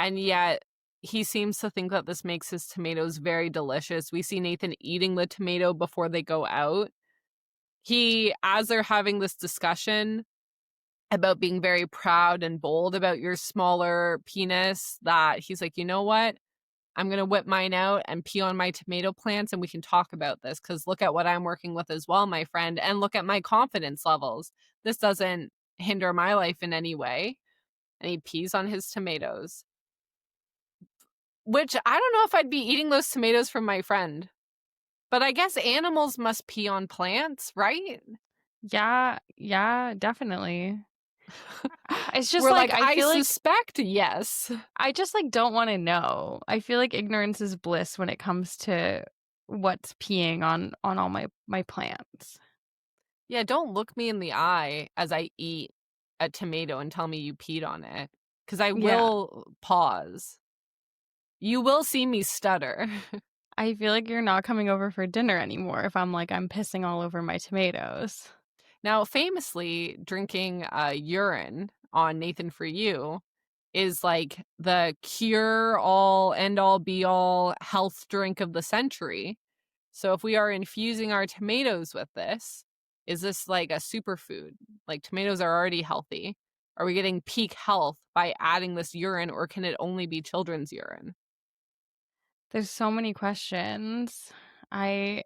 And yet he seems to think that this makes his tomatoes very delicious. We see Nathan eating the tomato before they go out. As they're having this discussion about being very proud and bold about your smaller penis, that he's like, you know what? I'm going to whip mine out and pee on my tomato plants and we can talk about this because look at what I'm working with as well, my friend, and look at my confidence levels. This doesn't hinder my life in any way. And he pees on his tomatoes. Which I don't know if I'd be eating those tomatoes from my friend. But I guess animals must pee on plants, right? Yeah, definitely. It's just We're like I suspect yes. I just like don't want to know. I feel like ignorance is bliss when it comes to what's peeing on all my plants. Yeah, don't look me in the eye as I eat a tomato and tell me you peed on it. Because I will pause. You will see me stutter. I feel like you're not coming over for dinner anymore if I'm like, I'm pissing all over my tomatoes. Now, famously, drinking urine on Nathan For You is like the cure-all, end-all, be-all health drink of the century. So if we are infusing our tomatoes with this, is this like a superfood? Like tomatoes are already healthy. Are we getting peak health by adding this urine, or can it only be children's urine? There's so many questions. We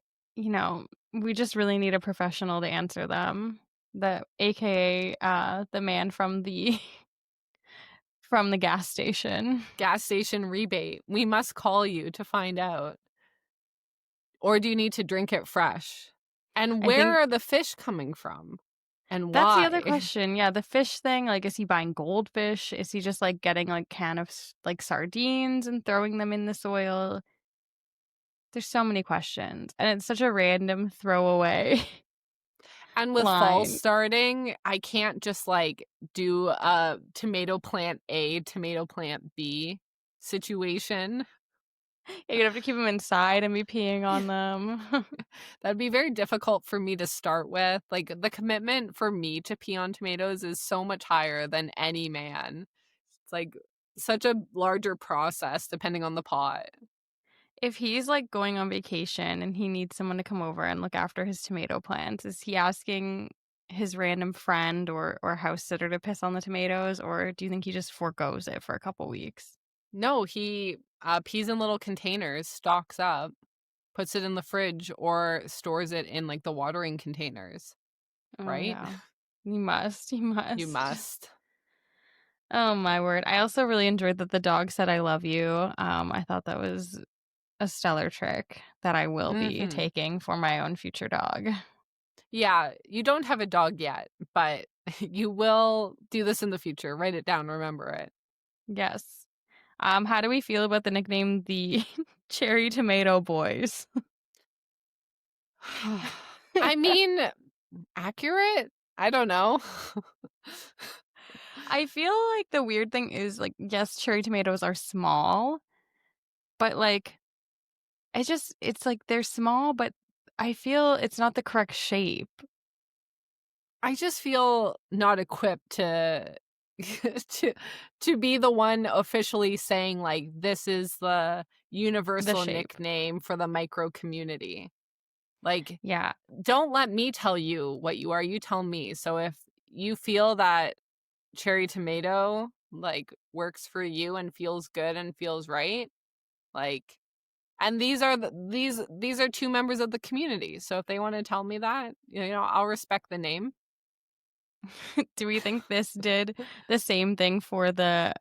just really need a professional to answer them. AKA the man from the from the gas station. Gas station rebate. We must call you to find out. Or do you need to drink it fresh? And where are the fish coming from? And why? That's the other question. Yeah, the fish thing, like, is he buying goldfish? Is he just like getting like can of like sardines and throwing them in the soil? There's so many questions. And it's such a random throwaway. And with fall starting, I can't just like do a tomato plant A, tomato plant B situation. You'd have to keep them inside and be peeing on them. That'd be very difficult for me to start with. Like, the commitment for me to pee on tomatoes is so much higher than any man. It's like such a larger process depending on the pot. If he's like going on vacation and he needs someone to come over and look after his tomato plants, is he asking his random friend or house sitter to piss on the tomatoes, or do you think he just forgoes it for a couple weeks? No, he pees in little containers, stocks up, puts it in the fridge, or stores it in like the watering containers, Oh right? yeah. You must. You You must. must. Oh my word. I also really enjoyed that the dog said I love you. I thought that was a stellar trick that I will be Hmm. taking for my own future dog. Yeah, you don't have a dog yet, but you will do this in the future. Write it down, remember it. Yes. How do we feel about the nickname the Cherry Tomato Boys? I mean, accurate? I don't know. I feel like the weird thing is like, yes, cherry tomatoes are small, but like it's like they're small, but I feel it's not the correct shape. I just feel not equipped to to to be the one officially saying like this is the universal shape. nickname for the micro community. Like, Yeah. don't let me tell you what you are, you tell me. So if you feel that cherry tomato like works for you and feels good and feels right, like, and these are these are two members of the community. So if they want to tell me that, I'll respect the name. Do we think this did the same thing for the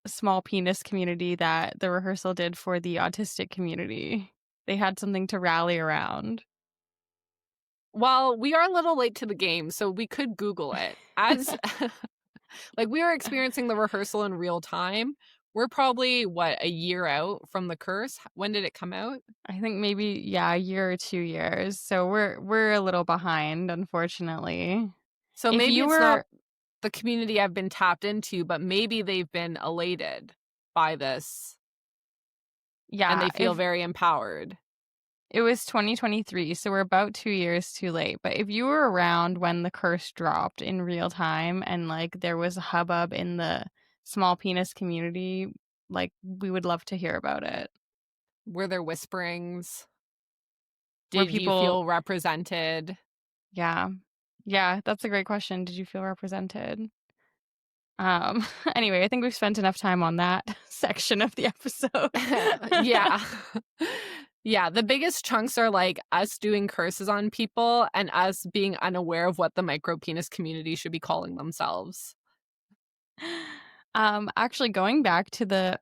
small penis community that the rehearsal did for the autistic community? They had something to rally around. Well, we are a little late to the game, so we could Google it. As like, we are experiencing the rehearsal in real time. We're probably a year out from the curse. When did it come out? I think maybe, yeah, a year or 2 years. So we're a little behind, unfortunately. So If maybe you it's not were the community I've been tapped into, but maybe they've been elated by this and yeah, they feel very empowered. it was 2023, so we're about 2 years too late. But if you were around when the curse dropped in real time and like there was a hubbub in the small penis community, like we would love to hear about it. Were there whisperings? Where Did you people, feel represented? yeah. Yeah, that's a great question. Did you feel represented? Anyway, I think we've spent enough time on that section of the episode. Yeah. Yeah, the biggest chunks are like us doing curses on people and us being unaware of what the micro penis community should be calling themselves. Actually going back to the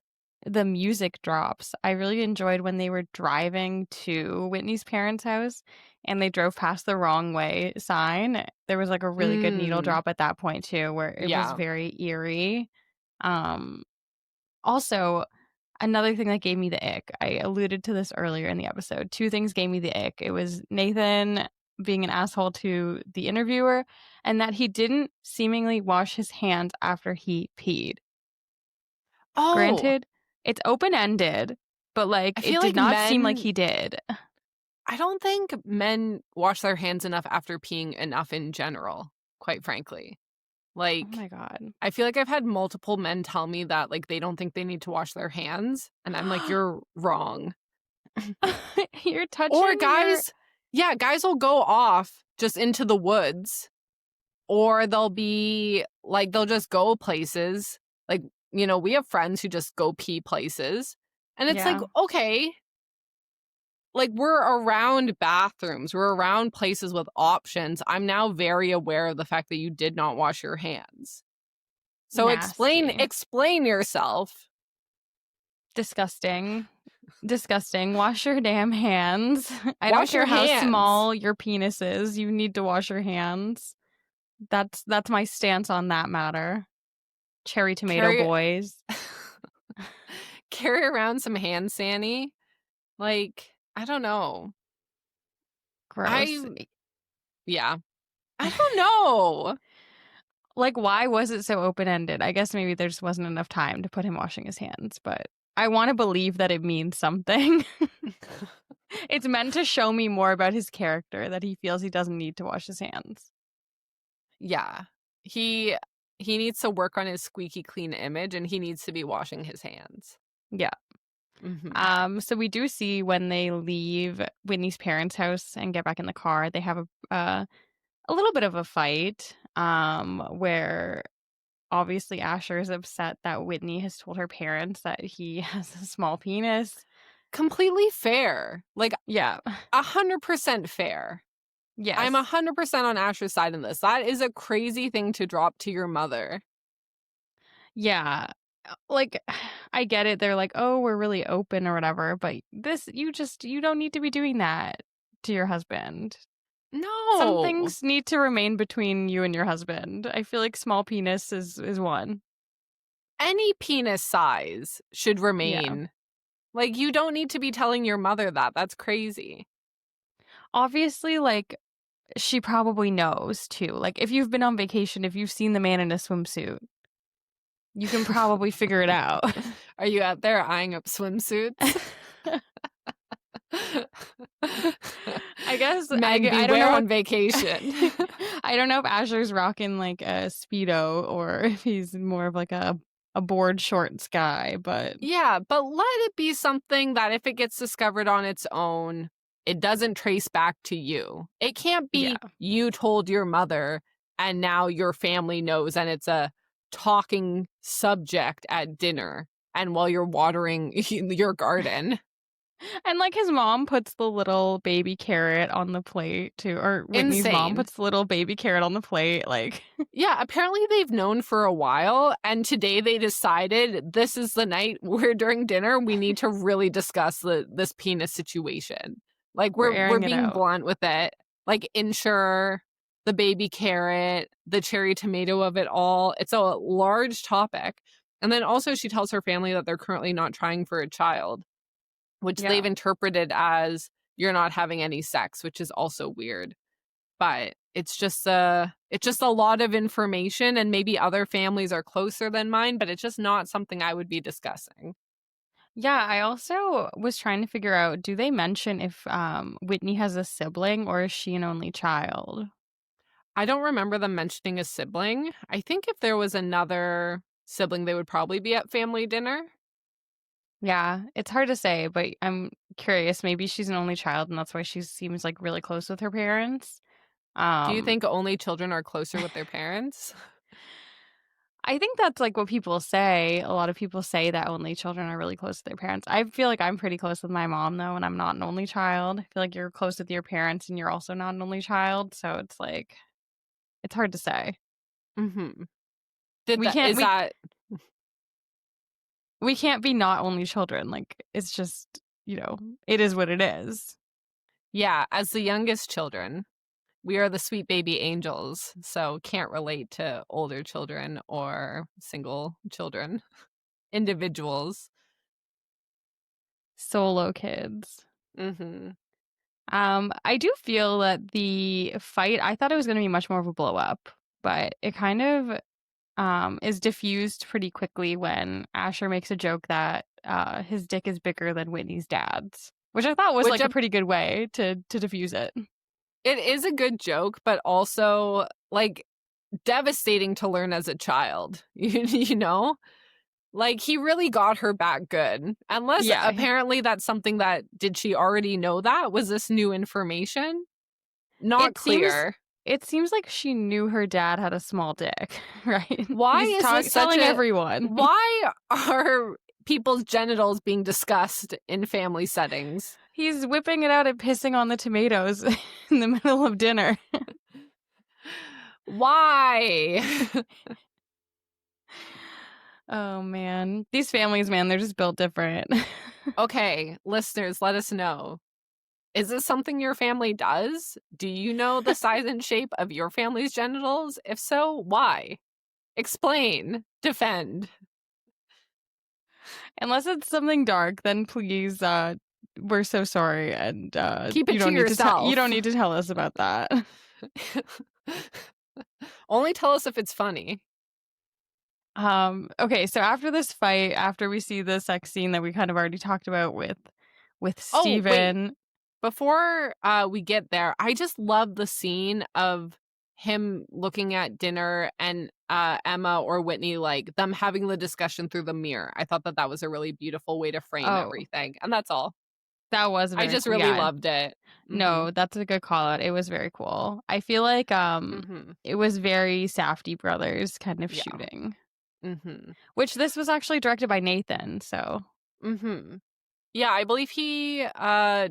music drops, I really enjoyed when they were driving to Whitney's parents' house and they drove past the wrong way sign. There was like a really good needle drop at that point too, where it was Yeah. very eerie. Also, another thing that gave me the ick, I alluded to this earlier in the episode. Two things gave me the ick. It was Nathan being an asshole to the interviewer and that he didn't seemingly wash his hands after he peed. Oh, Granted, it's open-ended, but like I it feel did like not seem like he did. I don't think men wash their hands enough after peeing enough in general, quite frankly. Oh my Like, god. I feel like I've had multiple men tell me that like they don't think they need to wash their hands, and I'm like, you're wrong. You're touching Or your guys, yeah, guys will go off just into the woods, or they'll just go places. Like, we have friends who just go pee places, and it's like, Yeah. okay, like, we're around bathrooms, we're around places with options. I'm now very aware of the fact that you did not wash your hands. So Nasty. explain yourself. Disgusting. Disgusting. Wash your damn hands. I don't Wash care your how hands. small your penis is. You need to wash your hands. That's my stance on that matter. Cherry tomato boys. Carry around some hand sanny. Like, I don't know. Gross. Yeah. I don't know. Like, why was it so open-ended? I guess maybe there just wasn't enough time to put him washing his hands, but I want to believe that it means something. It's meant to show me more about his character, that he feels he doesn't need to wash his hands. Yeah. He needs to work on his squeaky clean image, and he needs to be washing his hands. Yeah. So we do see when they leave Whitney's parents' house and get back in the car, they have a little bit of a fight, where obviously Asher is upset that Whitney has told her parents that he has a small penis. Completely fair. Like, Yeah. 100% fair. Yes. I'm 100% on Asher's side in this. That is a crazy thing to drop to your mother. Yeah. Like, I get it. They're like, oh, we're really open or whatever. But you don't need to be doing that to your husband. No. Some things need to remain between you and your husband. I feel like small penis is one. Any penis size should remain. Like, you don't need to be telling your mother that. That's crazy. Obviously, like, she probably knows too. Like, if you've been on vacation, if you've seen the man in a swimsuit, you can probably figure it out. Are you out there eyeing up swimsuits? I guess Men I don't beware know on vacation. I don't know if Asher's rocking like a Speedo or if he's more of like a board shorts guy, but Yeah, but let it be something that if it gets discovered on its own, it doesn't trace back to you. It can't be you told your mother and now your family knows and it's a talking subject at dinner and while you're watering your garden. and like his mom puts the little baby carrot on the plate too, or Whitney's mom Insane. puts the little baby carrot on the plate, like Yeah, apparently they've known for a while, and today they decided this is the night where during dinner we need to really discuss this penis situation. Like we're airing it being out. blunt with it. Like Ensure, the baby carrot, the cherry tomato of it all. It's a large topic. And then also she tells her family that they're currently not trying for a child, which they've interpreted as you're not having any sex, which is also weird. But it's just a lot of information, and maybe other families are closer than mine, but it's just not something I would be discussing. Yeah, I also was trying to figure out, do they mention if Whitney has a sibling or is she an only child? I don't remember them mentioning a sibling. I think if there was another sibling, they would probably be at family dinner. Yeah, it's hard to say, but I'm curious. Maybe she's an only child and that's why she seems like really close with her parents. Do you think only children are closer with their parents? I think that's like what people say. A lot of people say that only children are really close to their parents. I feel like I'm pretty close with my mom though, and I'm not an only child. I feel like you're close with your parents and you're also not an only child, so it's like it's hard to say. Mm-hmm. We can't be not only children. Like it's just, it is what it is. Yeah, as the youngest children, we are the sweet baby angels, so can't relate to older children or single children, individuals. Solo kids. Mm-hmm. I do feel that the fight, I thought it was going to be much more of a blow up, but it kind of is diffused pretty quickly when Asher makes a joke that his dick is bigger than Whitney's dad's, which I thought was like a pretty good way to diffuse it. It is a good joke, but also like devastating to learn as a child. You know? Like he really got her back good. Unless apparently that's something that, did she already know that? Was this new information? Not clear. It seems like she knew her dad had a small dick, right? Why is this telling everyone? Why are people's genitals being discussed in family settings? He's whipping it out and pissing on the tomatoes in the middle of dinner. Why? Oh, man. These families, man, they're just built different. Okay, listeners, let us know. Is this something your family does? Do you know the size and shape of your family's genitals? If so, why? Explain. Defend. Unless it's something dark, then please, we're so sorry, and keep it to yourself. You don't need to tell us about that. Only tell us if it's funny. Okay, so after this fight, after we see the sex scene that we kind of already talked about with Oh, wait. Steven. Before we get there, I just love the scene of him looking at dinner and Emma or Whitney, like them having the discussion through the mirror. I thought that that was a really beautiful way to frame Oh, everything. And that's all. that was I very just cool. really Yeah. loved it. Mm-hmm. No, that's a good call out. It was very cool. I feel like Mm-hmm. it was very Safdie brothers kind of Yeah. shooting. Mm-hmm. Which this was actually directed by Nathan, so Mm-hmm. Yeah, I believe he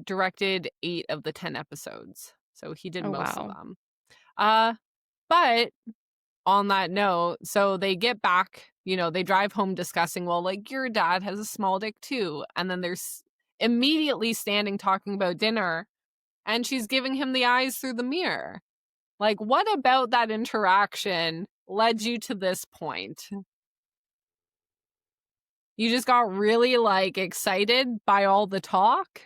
directed 8 of the 10 episodes. So he did oh most of wow. them. But on that note, so they get back, they drive home discussing, well, like, your dad has a small dick too. And then there's immediately standing talking about dinner, and she's giving him the eyes through the mirror. Like, what about that interaction led you to this point? You just got really, like, excited by all the talk?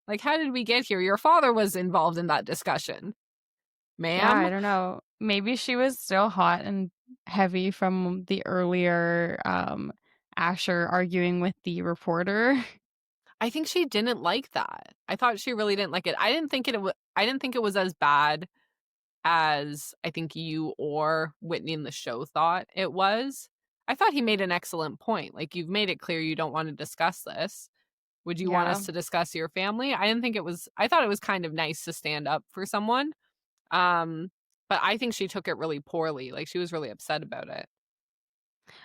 Like, how did we get here? Your father was involved in that discussion, Yeah, I ma'am. don't know. Maybe she was still hot and heavy from the earlier Asher arguing with the reporter. I think she didn't like that. I thought she really didn't like it. I didn't think it was as bad as I think you or Whitney in the show thought it was. I thought he made an excellent point. Like, you've made it clear you don't want to discuss this. Would you want Yeah. us to discuss your family? I thought it was kind of nice to stand up for someone. But I think she took it really poorly. Like, she was really upset about it.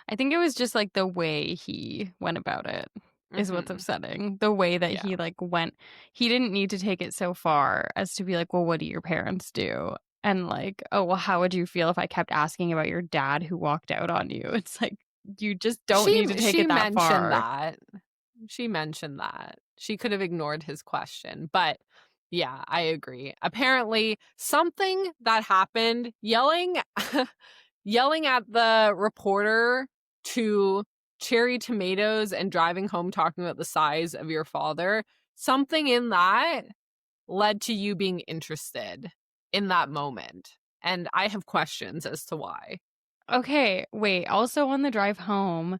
I think it was just like the way he went about it is what's Mm-hmm. upsetting. The way that Yeah. he like went, he didn't need to take it so far as to be like, well, what do your parents do? And like, oh, well, how would you feel if I kept asking about your dad who walked out on you? It's like, you just don't need to take She it that mentioned far. that. She mentioned that. She could have ignored his question, but yeah, I agree. Apparently, something that happened, yelling yelling at the reporter to cherry tomatoes and driving home talking about the size of your father, something in that led to you being interested in that moment. And I have questions as to why. Okay, wait. Also on the drive home,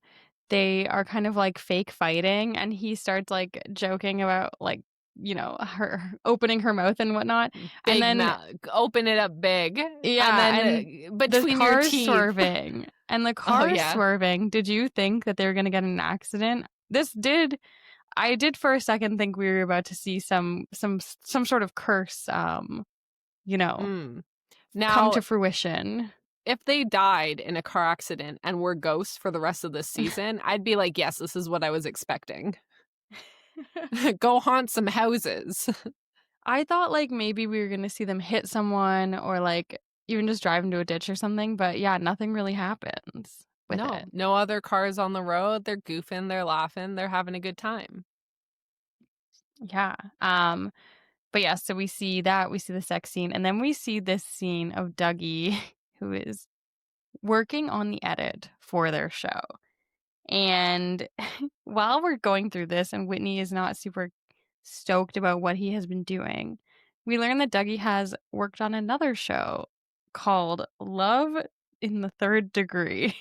they are kind of like fake fighting, and he starts like joking about like, her opening her mouth and whatnot. And Big then, mouth, open it up big, and yeah, and then the between your car's teeth. swerving. And the Oh car is yeah. swerving. Did you think that they were going to get in an accident? I did for a second think we were about to see some sort of curse, Mm. come Now, to fruition. if they died in a car accident and were ghosts for the rest of this season, I'd be like, yes, this is what I was expecting. Go haunt some houses. I thought like maybe we were gonna see them hit someone or like even just drive into a ditch or something, but yeah, nothing really happens with it. No other cars on the road. They're goofing, they're laughing, they're having a good time. Yeah. But yeah, so we see the sex scene, and then we see this scene of Dougie who is working on the edit for their show. And while we're going through this and Whitney is not super stoked about what he has been doing, we learn that Dougie has worked on another show called Love in the Third Degree.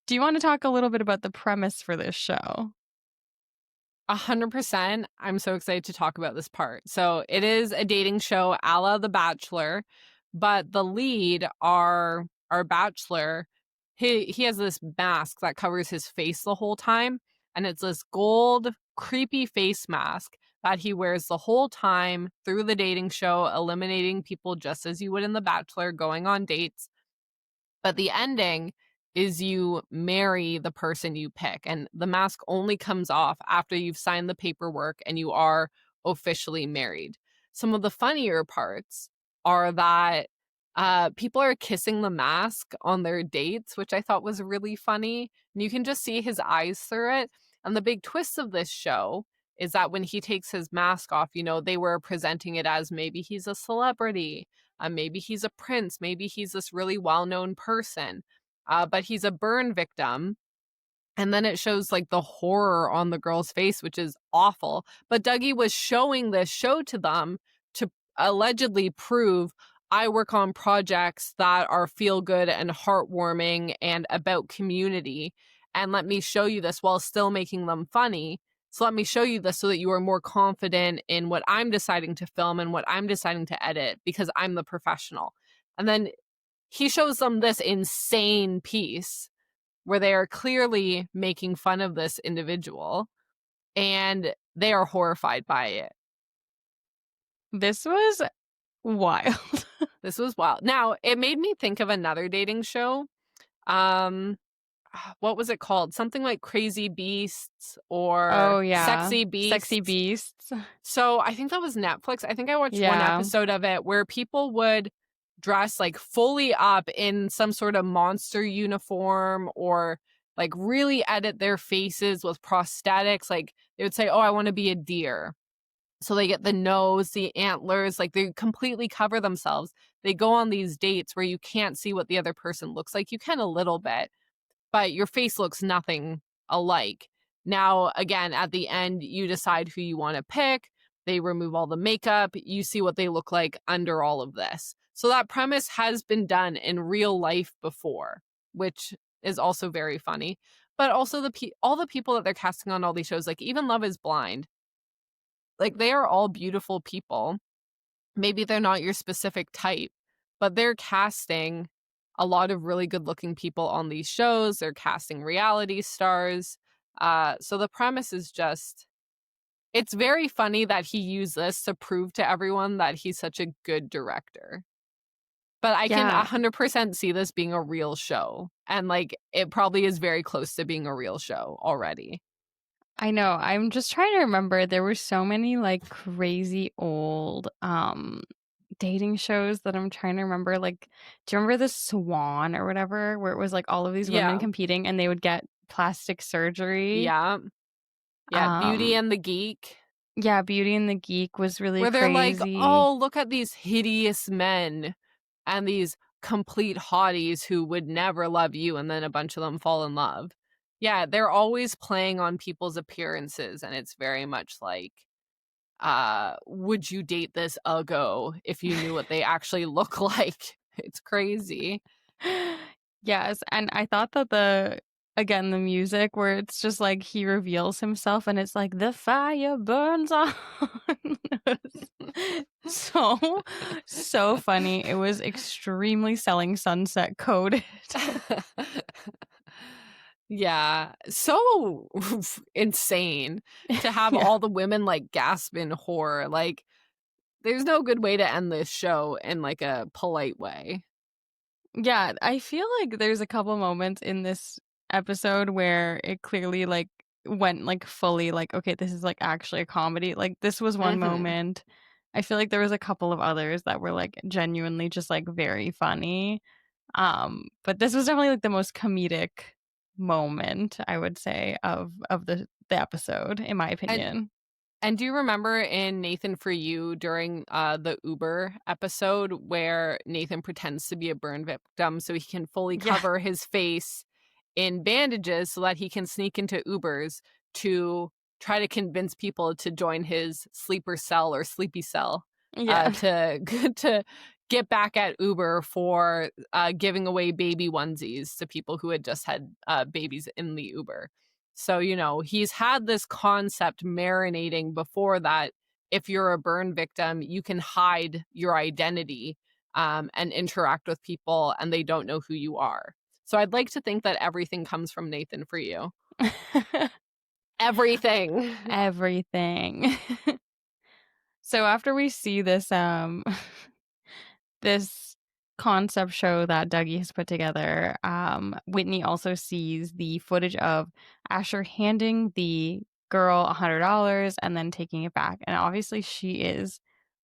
Do you want to talk a little bit about the premise for this show? 100%. I'm so excited to talk about this part. So it is a dating show a la The Bachelor, but the lead, our bachelor, he has this mask that covers his face the whole time, and it's this gold creepy face mask that he wears the whole time through the dating show, eliminating people just as you would in The Bachelor, going on dates. But the ending is you marry the person you pick, and the mask only comes off after you've signed the paperwork and you are officially married. Some of the funnier parts are that people are kissing the mask on their dates, which I thought was really funny. And you can just see his eyes through it. And the big twist of this show is that when he takes his mask off, they were presenting it as maybe he's a celebrity, maybe he's a prince, maybe he's this really well-known person, but he's a burn victim. And then it shows like the horror on the girl's face, which is awful. But Dougie was showing this show to them to allegedly prove, I work on projects that are feel good and heartwarming and about community. And let me show you this while still making them funny. So let me show you this so that you are more confident in what I'm deciding to film and what I'm deciding to edit because I'm the professional. And then he shows them this insane piece where they are clearly making fun of this individual and they are horrified by it. This was wild. This was wild. Now, it made me think of another dating show. What was it called? Something like Crazy Beasts or Oh yeah. Sexy Beasts. Sexy Beasts. So I think that was Netflix. I think I watched one Yeah. episode of it where people would dress like fully up in some sort of monster uniform or like really edit their faces with prosthetics. Like they would say, "Oh, I want to be a deer." So they get the nose, the antlers, like they completely cover themselves. They go on these dates where you can't see what the other person looks like. You can a little bit, but your face looks nothing alike. Now, again, at the end, you decide who you want to pick. They remove all the makeup. You see what they look like under all of this. So that premise has been done in real life before, which is also very funny. But also all the people that they're casting on all these shows, like even Love is Blind, like they are all beautiful people. Maybe they're not your specific type, but they're casting a lot of really good looking people on these shows. They're casting reality stars. So the premise is just, it's very funny that he used this to prove to everyone that he's such a good director. But I can Yeah. 100% see this being a real show. And like, it probably is very close to being a real show already. I know. I'm just trying to remember. There were so many like crazy old dating shows that I'm trying to remember. Like, do you remember the Swan or whatever, where it was like all of these women Yeah. competing and they would get plastic surgery? Yeah. Yeah. Beauty and the Geek. Yeah, Beauty and the Geek was really Where they're like, crazy. oh, look at these hideous men and these complete hotties who would never love you, and then a bunch of them fall in love. Yeah, they're always playing on people's appearances, and it's very much like, would you date this uggo if you knew what they actually look like? It's crazy. Yes, and I thought that the music where it's just like he reveals himself and it's like the fire burns on. So funny. It was extremely Selling Sunset coded. Yeah, so insane to have Yeah. all the women like gasp in horror. Like, there's no good way to end this show in like a polite way. Yeah, I feel like there's a couple moments in this episode where it clearly like went like fully like, okay, this is like actually a comedy. Like this was one moment. I feel like there was a couple of others that were like genuinely just like very funny. But this was definitely like the most comedic moment, I would say, of the episode, in my opinion. And do you remember in Nathan for You during the Uber episode where Nathan pretends to be a burn victim so he can fully Yeah. cover his face in bandages so that he can sneak into Ubers to try to convince people to join his sleeper cell or sleepy cell Yeah. to get back at Uber for giving away baby onesies to people who had just had babies in the Uber. So, you know, he's had this concept marinating before that. If you're a burn victim, you can hide your identity and interact with people and they don't know who you are. So I'd like to think that everything comes from Nathan for You. Everything. Everything. So after we see this this concept show that Dougie has put together, Whitney also sees the footage of Asher handing the girl $100 and then taking it back. And obviously she is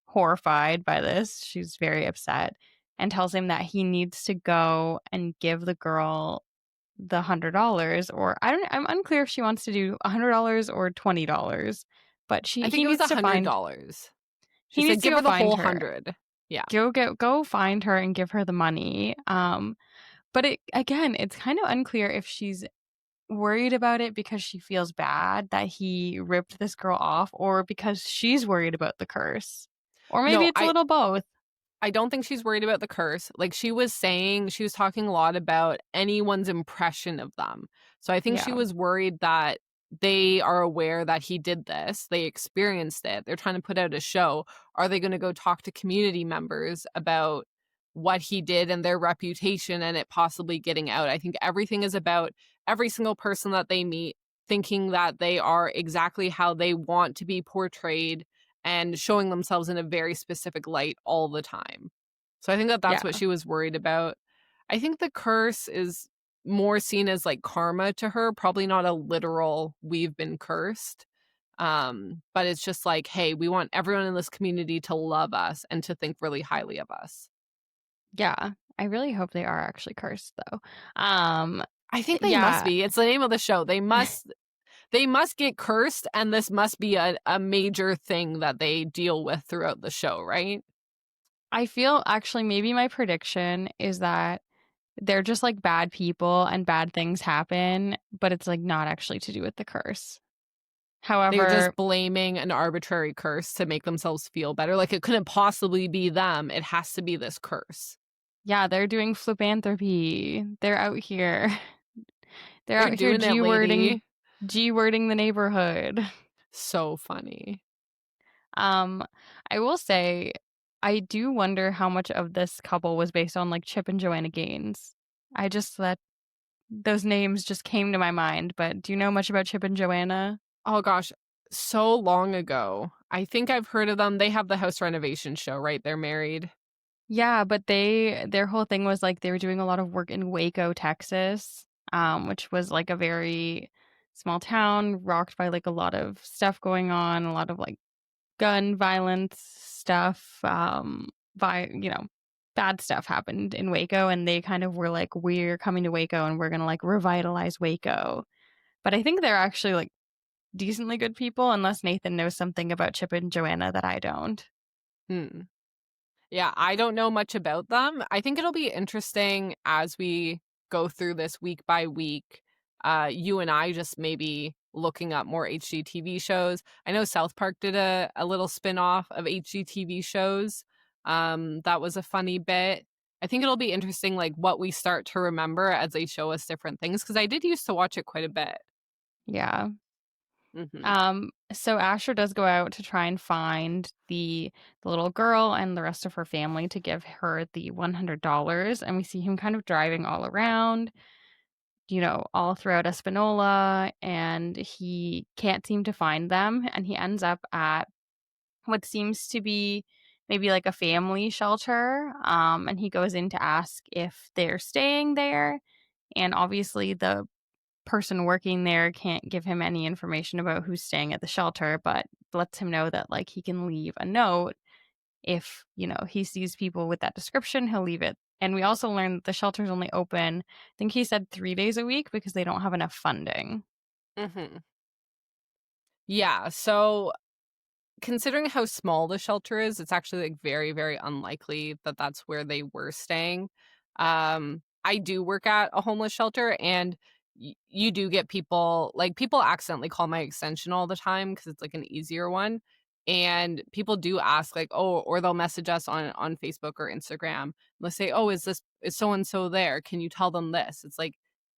horrified by this. She's very upset and tells him that he needs to go and give the girl the $100, or I'm unclear if she wants to do $100 or $20, but I think he it was needs to find $100. he She needs said to give go her the find whole her. 100. Yeah. Go find her and give her the money. But it's kind of unclear if she's worried about it because she feels bad that he ripped this girl off, or because she's worried about the curse, or maybe No, it's a little both. I don't think she's worried about the curse. Like she was talking a lot about anyone's impression of them. So I think she Yeah. was worried that they are aware that he did this. They experienced it. They're trying to put out a show. Are they going to go talk to community members about what he did and their reputation and it possibly getting out? I think everything is about every single person that they meet thinking that they are exactly how they want to be portrayed and showing themselves in a very specific light all the time. So I think that that's what Yeah. she was worried about. I think the curse is more seen as like karma to her, probably not a literal we've been cursed. But it's just like, hey, we want everyone in this community to love us and to think really highly of us. Yeah. I really hope they are actually cursed though. Um I think they must yeah. be. It's the name of the show. They must get cursed, and this must be a major thing that they deal with throughout the show, right? I feel actually maybe my prediction is that they're just like bad people and bad things happen, but it's like not actually to do with the curse. They're However, just blaming an arbitrary curse to make themselves feel better. Like it couldn't possibly be them. It has to be this curse. yeah, they're doing flippanthropy. They're out here. They're They're out here doing it, lady. G-wording the neighborhood. So funny. Um, I will say, I do wonder how much of this couple was based on like Chip and Joanna Gaines. I just that those names just came to my mind, but do you know much about Chip and Joanna? Oh gosh, so long ago. I think I've heard of them. They have the house renovation show, right? They're married. Yeah, but their whole thing was like they were doing a lot of work in Waco, Texas, which was like a very small town rocked by like a lot of stuff going on, a lot of like gun violence stuff, bad stuff happened in Waco, and they kind of were like, we're coming to Waco and we're gonna like revitalize Waco. But I think they're actually like decently good people, unless Nathan knows something about Chip and Joanna that I don't. Hmm. Yeah, I don't know much about them. I think it'll be interesting as we go through this week by week. You and I just maybe looking up more HGTV shows. I know South Park did a little spin-off of HGTV shows. That was a funny bit. I think it'll be interesting like what we start to remember as they show us different things because I did used to watch it quite a bit. Yeah. Hmm. So Asher does go out to try and find the little girl and the rest of her family to give her the $100, and we see him kind of driving all around, all throughout Espanola, and he can't seem to find them, and he ends up at what seems to be maybe like a family shelter, and he goes in to ask if they're staying there, and obviously the person working there can't give him any information about who's staying at the shelter, but lets him know that like he can leave a note if, he sees people with that description, he'll leave it. And we also learned that the shelter's only open, I think he said 3 days a week because they don't have enough funding. Hmm. Yeah, so considering how small the shelter is, it's actually like very, very unlikely that that's where they were staying. I do work at a homeless shelter, and you do get people accidentally call my extension all the time because it's like an easier one. And people do ask like, oh, or they'll message us on Facebook or Instagram. They'll say, oh, is so and so there? Can you tell them this? It's like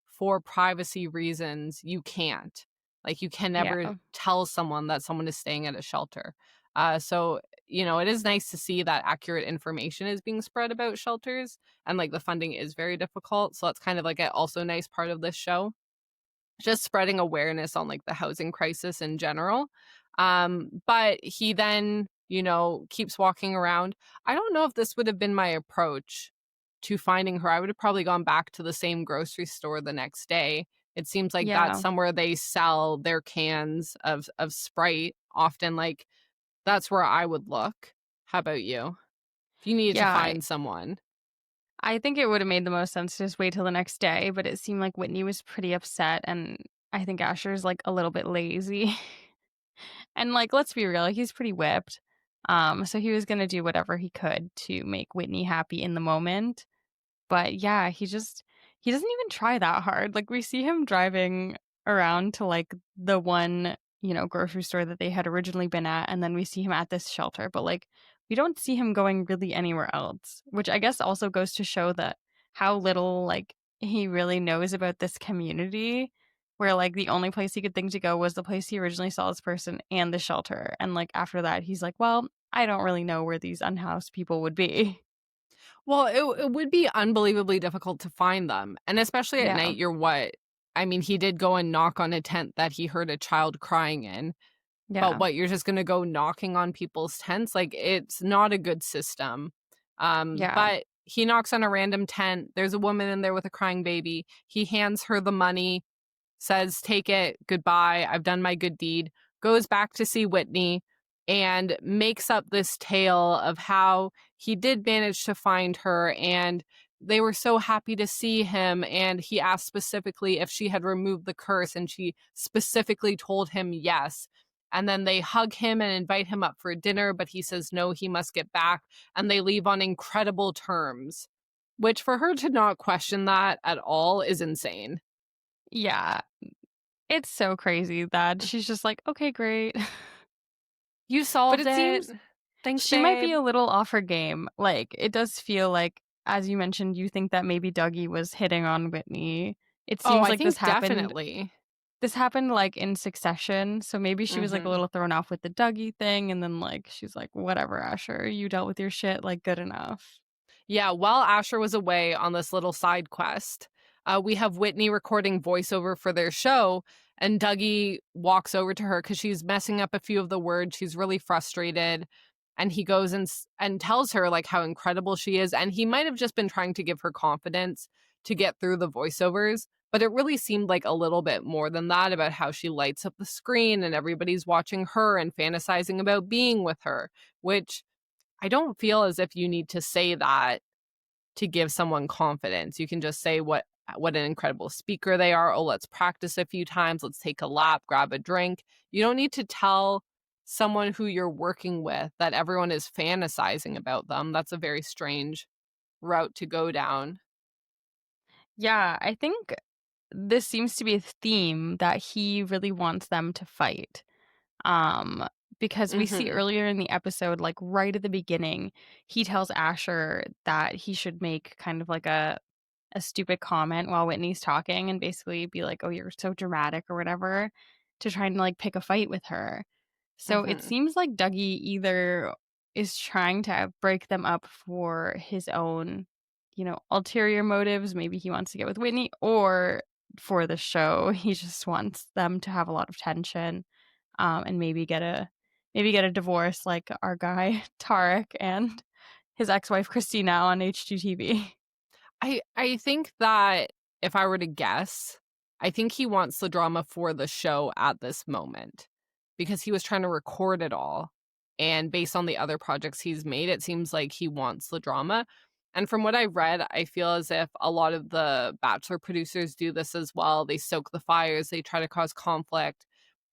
for privacy reasons, you can't. Like you can never Yeah. tell someone that someone is staying at a shelter. So it is nice to see that accurate information is being spread about shelters, and like the funding is very difficult. So that's kind of like a also nice part of this show, just spreading awareness on like the housing crisis in general. But he then, keeps walking around. I don't know if this would have been my approach to finding her. I would have probably gone back to the same grocery store the next day. It seems like that's Yeah. somewhere they sell their cans of Sprite often. Like that's where I would look. How about you? If you needed to Yeah. find someone. I think it would have made the most sense to just wait till the next day, but it seemed like Whitney was pretty upset, and I think Asher's like a little bit lazy. And like, let's be real, he's pretty whipped. So he was gonna do whatever he could to make Whitney happy in the moment. But yeah, he doesn't even try that hard. Like we see him driving around to like the one, grocery store that they had originally been at, and then we see him at this shelter. But like we don't see him going really anywhere else, which I guess also goes to show that how little like he really knows about this community, where like the only place he could think to go was the place he originally saw this person and the shelter. And like after that, he's like, well, I don't really know where these unhoused people would be. Well, it would be unbelievably difficult to find them. And especially at Yeah. night, you're what? I mean, he did go and knock on a tent that he heard a child crying in. But Yeah. what, you're just gonna go knocking on people's tents? Like, it's not a good system. Yeah. But he knocks on a random tent. There's a woman in there with a crying baby. He hands her the money, says, "Take it, goodbye, I've done my good deed," goes back to see Whitney and makes up this tale of how he did manage to find her and they were so happy to see him. And he asked specifically if she had removed the curse, and she specifically told him yes. And then they hug him and invite him up for dinner, but he says no, he must get back. And they leave on incredible terms, which for her to not question that at all is insane. Yeah. It's so crazy that she's just like, okay, great. You But solved it it. seems Thanks, she might be babe. a little off her game. Like, it does feel like, as you mentioned, you think that maybe Dougie was hitting on Whitney. It Oh, seems I like think definitely. this happened like in succession. So maybe she was like a Mhm. little thrown off with the Dougie thing, and then like she's like, whatever, Asher, you dealt with your shit, like good enough. Yeah, while Asher was away on this little side quest, we have Whitney recording voiceover for their show, and Dougie walks over to her because she's messing up a few of the words. She's really frustrated, and he goes and tells her like how incredible she is, and he might have just been trying to give her confidence to get through the voiceovers, but it really seemed like a little bit more than that, about how she lights up the screen and everybody's watching her and fantasizing about being with her, which I don't feel as if you need to say that to give someone confidence. You can just say what an incredible speaker they are. Oh, let's practice a few times. Let's take a lap, grab a drink. You don't need to tell someone who you're working with that everyone is fantasizing about them. That's a very strange route to go down. Yeah, I think this seems to be a theme that he really wants them to fight. Um, because we see Mhm. earlier in the episode, like right at the beginning, he tells Asher that he should make kind of like a stupid comment while Whitney's talking and basically be like, "Oh, you're so dramatic" or whatever, to try and like pick a fight with her. So it Mhm. seems like Dougie either is trying to break them up for his own, ulterior motives. Maybe he wants to get with Whitney, or for the show, he just wants them to have a lot of tension, and maybe get a divorce like our guy Tarek and his ex-wife Christina on HGTV. I think that if I were to guess, I think he wants the drama for the show at this moment because he was trying to record it all. And based on the other projects he's made, it seems like he wants the drama. And from what I've read, I feel as if a lot of the Bachelor producers do this as well. They stoke the fires, they try to cause conflict.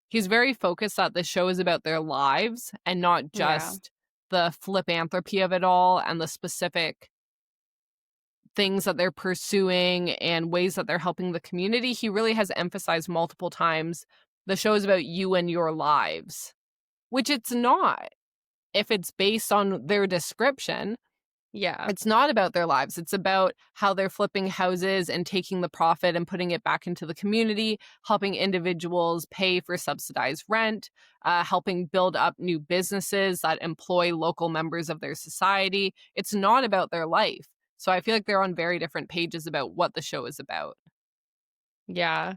He's very focused that the show is about their lives and not Yeah. just the philanthropy of it all and the specific things that they're pursuing and ways that they're helping the community. He really has emphasized multiple times the show is about you and your lives, which it's not. If it's based on their description, Yeah. it's not about their lives. It's about how they're flipping houses and taking the profit and putting it back into the community, helping individuals pay for subsidized rent, helping build up new businesses that employ local members of their society. It's not about their life. So I feel like they're on very different pages about what the show is about. Yeah.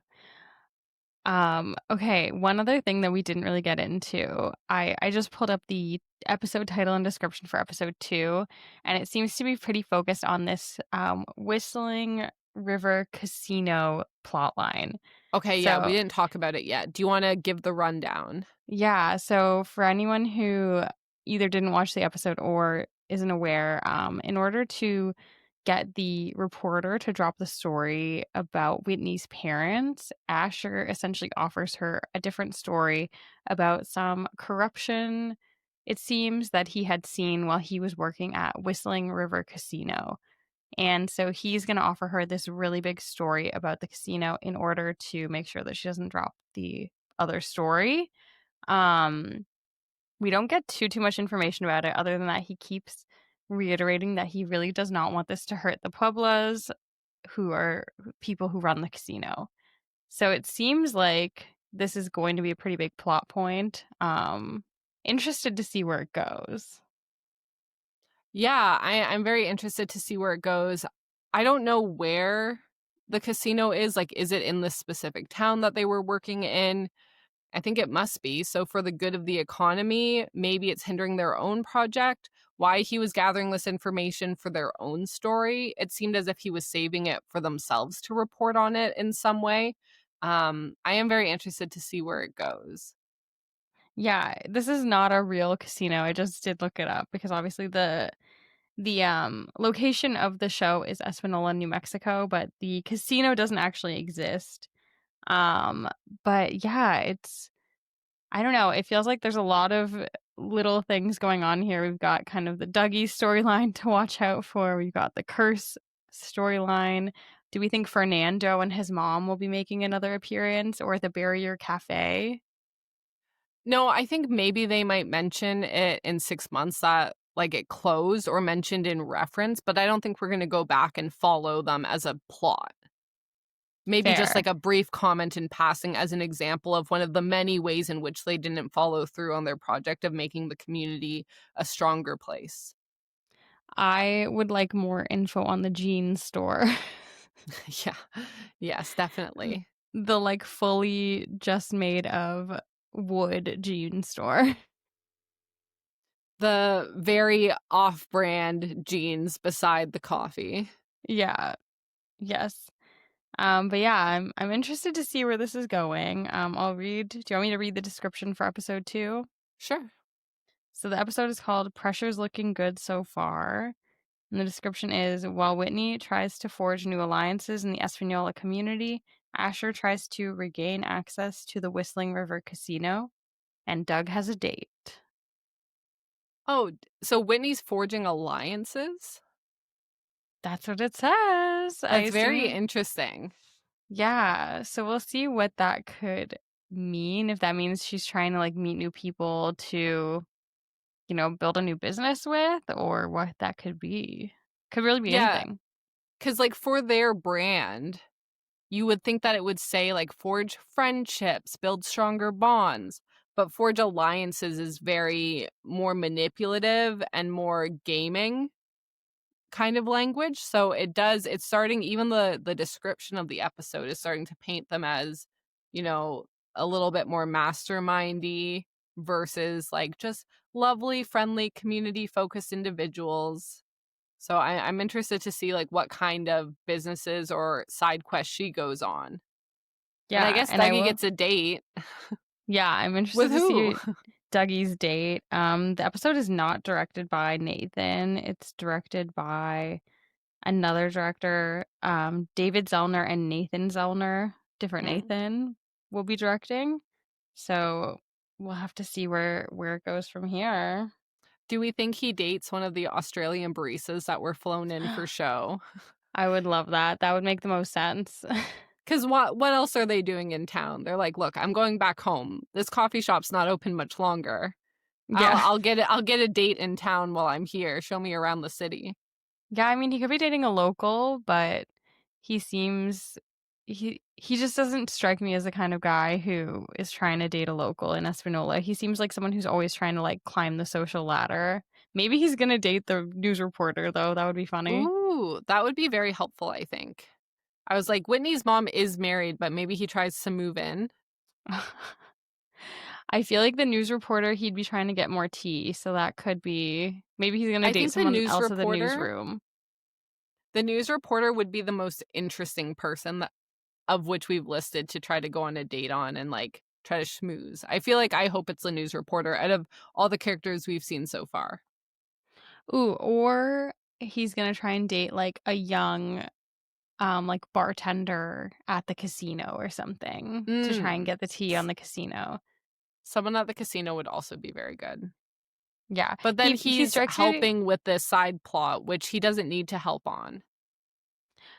Okay, one other thing that we didn't really get into. I just pulled up the episode title and description for episode 2, and it seems to be pretty focused on this Whistling River Casino plotline. Okay, yeah, we So, didn't talk about it yet. Do you want to give the rundown? yeah, so for anyone who either didn't watch the episode or isn't aware, in order to get the reporter to drop the story about Whitney's parents, Asher essentially offers her a different story about some corruption, it seems, that he had seen while he was working at Whistling River Casino. And so he's going to offer her this really big story about the casino in order to make sure that she doesn't drop the other story. Um, We don't get too much information about it other than that he keeps reiterating that he really does not want this to hurt the Pueblos, who are people who run the casino. So it seems like this is going to be a pretty big plot point. Interested to see where it goes. Yeah, I'm very interested to see where it goes. I don't know where the casino is. Like, is it in the specific town that they were working in? I think it must be. So, for the good of the economy, maybe it's hindering their own project. Why he was gathering this information for their own story, it seemed as if he was saving it for themselves to report on it in some way. I am very interested to see where it goes. Yeah, this is not a real casino. I just did look it up because obviously the location of the show is Espanola, New Mexico, but the casino doesn't actually exist. Um, but yeah, it's I don't know. It feels like there's a lot of little things going on here. We've got kind of the Dougie storyline to watch out for. We've got the curse storyline. Do we think Fernando and his mom will be making another appearance or the Barrier Cafe? No, I think maybe they might mention it in 6 months that like it closed or mentioned in reference, but I don't think we're going to go back and follow them as a plot. Maybe just Fair. like a brief comment in passing as an example of one of the many ways in which they didn't follow through on their project of making the community a stronger place. I would like more info on the jeans store. Yeah. Yes, definitely. The like fully just made of wood jean store. The very off-brand jeans beside the coffee. Yeah. Yes. But yeah, I'm interested to see where this is going. I'll read. Do you want me to read the description for episode 2? Sure. So the episode is called Pressure's Looking Good So Far. And the description is while Whitney tries to forge new alliances in the Espanola community, Asher tries to regain access to the Whistling River Casino, and Doug has a date. Oh, so Whitney's forging alliances? That's what it says. I That's very assume. interesting. Yeah. So we'll see what that could mean. If that means she's trying to like meet new people to, build a new business with, or what that could be. Could really be Yeah, anything. because like for their brand, you would think that it would say like forge friendships, build stronger bonds, but forge alliances is very more manipulative and more gaming kind of language. So it's starting, even the description of the episode is starting to paint them as, you know, a little bit more mastermindy versus like just lovely, friendly, community focused individuals. So I'm interested to see like what kind of businesses or side quests she goes on. And I Yeah. guess And I Dougie will. gets a date. Yeah. I'm With interested to who? see Dougie's date. The episode is not directed by Nathan, it's directed by another director, David Zellner and Nathan Zellner, different Mm. Nathan, will be directing. So we'll have to see where it goes from here. Do we think he dates one of the Australian baristas that were flown in for show? I would love that. That would make the most sense. Because what else are they doing in town? They're like, look, I'm going back home. This coffee shop's not open much longer. Yeah. I'll get a date in town while I'm here. Show me around the city. Yeah, I mean, he could be dating a local, but he seems he just doesn't strike me as the kind of guy who is trying to date a local in Espanola. He seems like someone who's always trying to like climb the social ladder. Maybe he's gonna date the news reporter though. That would be funny. Ooh, that would be very helpful, I think. I was like, Whitney's mom is married, but maybe he tries to move in. I feel like the news reporter, he'd be trying to get more tea, so that could be maybe he's gonna I date think the someone news else at the reporter newsroom. would be the most interesting person of which we've listed to try to go on a date on and like try to schmooze. I hope it's the news reporter out of all the characters we've seen so far. Ooh, or he's gonna try and date like a young like bartender at the casino or something to try and Mm. get the tea on the casino. Someone at the casino would also be very good. Yeah. But then He he's strikes me helping with this side plot, which he doesn't need to help on.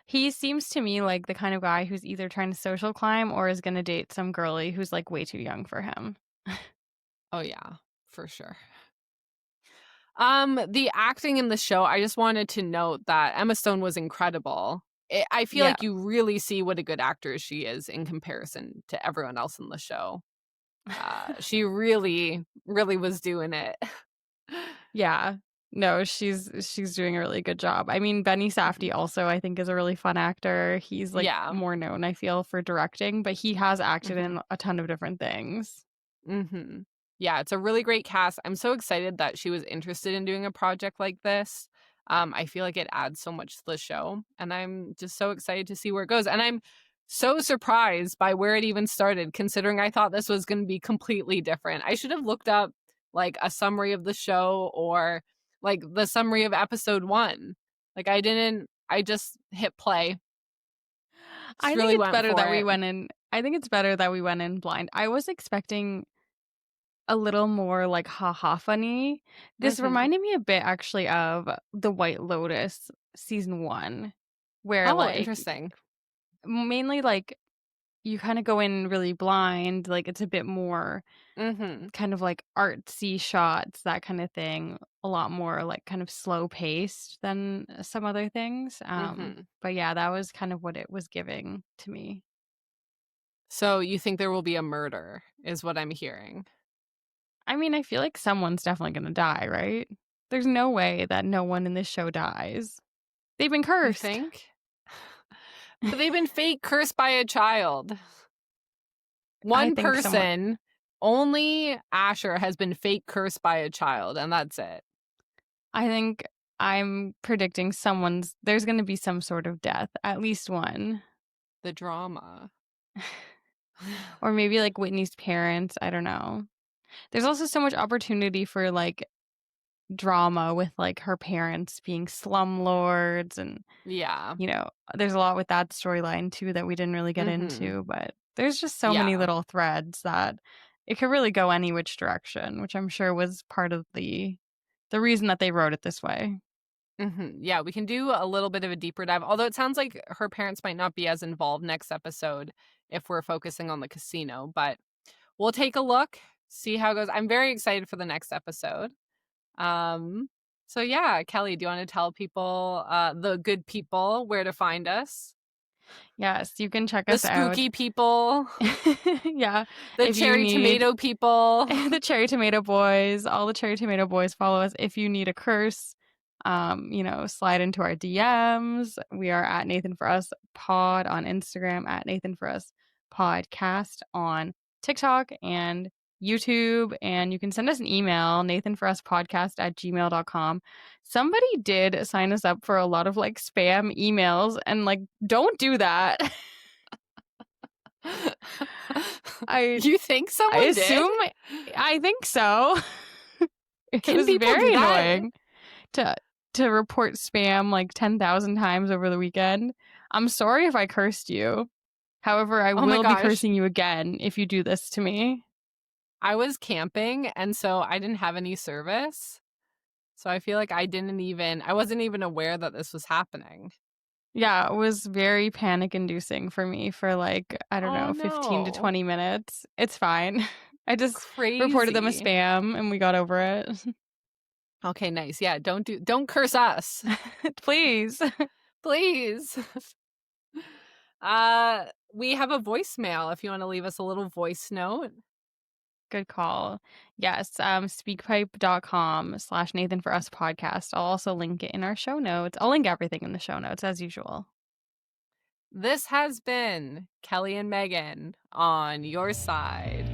he seems to me like the kind of guy who's either trying to social climb or is gonna date some girly who's like way too young for him. Oh, yeah, for sure. The acting in the show, I just wanted to note that Emma Stone was incredible. I feel Yeah. like you really see what a good actor she is in comparison to everyone else in the show. She really, really was doing it. Yeah. No, she's doing a really good job. I mean, Benny Safdie also I think is a really fun actor. He's like Yeah. more known, I feel, for directing, but he has acted Mhm. in a ton of different things. Mm-hmm. Yeah, it's a really great cast. I'm so excited that she was interested in doing a project like this. I feel like it adds so much to the show, and I'm just so excited to see where it goes. And I'm so surprised by where it even started, considering I thought this was going to be completely different. I should have looked up like a summary of the show or like the summary of episode 1. Like I didn't. I just hit play. Just I think really it's went better for that we it. went in. I think it's better that we went in blind. I was expecting a little more like ha funny. This Mm-hmm. reminded me a bit actually of The White Lotus season 1, where Oh, like interesting. mainly like you kind of go in really blind, like it's a bit more Mm-hmm. kind of like artsy shots, that kind of thing, a lot more like kind of slow paced than some other things. Mm-hmm. But yeah, that was kind of what it was giving to me. So you think there will be a murder, is what I'm hearing. I mean, I feel like someone's definitely gonna die, right? There's no way that no one in this show dies. They've been You cursed. think? But they've been fake cursed by a child. I One think someone person, only Asher, has been fake cursed by a child, and that's it. I think I'm predicting there's gonna be some sort of death, at least one. The drama. Or maybe like Whitney's parents, I don't know. There's also so much opportunity for like drama with like her parents being slumlords, and Yeah. there's a lot with that storyline too that we didn't really get Mm-hmm. into, but there's just so many Yeah. little threads that it could really go any which direction, which I'm sure was part of the reason that they wrote it this way. Mm-hmm. Yeah, we can do a little bit of a deeper dive, although it sounds like her parents might not be as involved next episode if we're focusing on the casino, but we'll take a look, see how it goes. I'm very excited for the next episode. So yeah, Kelly, do you want to tell people, the good people, where to find us? Yes, you can check The us out. spooky people, Yeah, the if you cherry need tomato people. the cherry tomato boys, all the cherry tomato boys follow us. If you need a curse, slide into our DMs. We are at Nathan For Us Pod on Instagram, at Nathan For Us Podcast on TikTok and YouTube. And you can send us an email, nathanforuspodcast@gmail.com. Somebody did sign us up for a lot of like spam emails, and like, don't do that. You think I someone assume, did? I think so. It Can was people very do that? annoying to report spam like 10,000 times over the weekend. I'm sorry if I cursed you. However, I Oh my will be gosh. cursing you again if you do this to me. I was camping, and so I didn't have any service. So I feel like I wasn't even aware that this was happening. Yeah, it was very panic inducing for me for like, I don't know, 15 to no. 20 minutes. It's fine. I just Crazy. reported them as spam and we got over it. Okay, nice. Yeah, don't curse us. Please. Please. We have a voicemail if you want to leave us a little voice note. Good call. Yes, speakpipe.com/Nathan For Us podcast. I'll also link it in our show notes. I'll link everything in the show notes as usual. This has been Kelly and Megan on your side.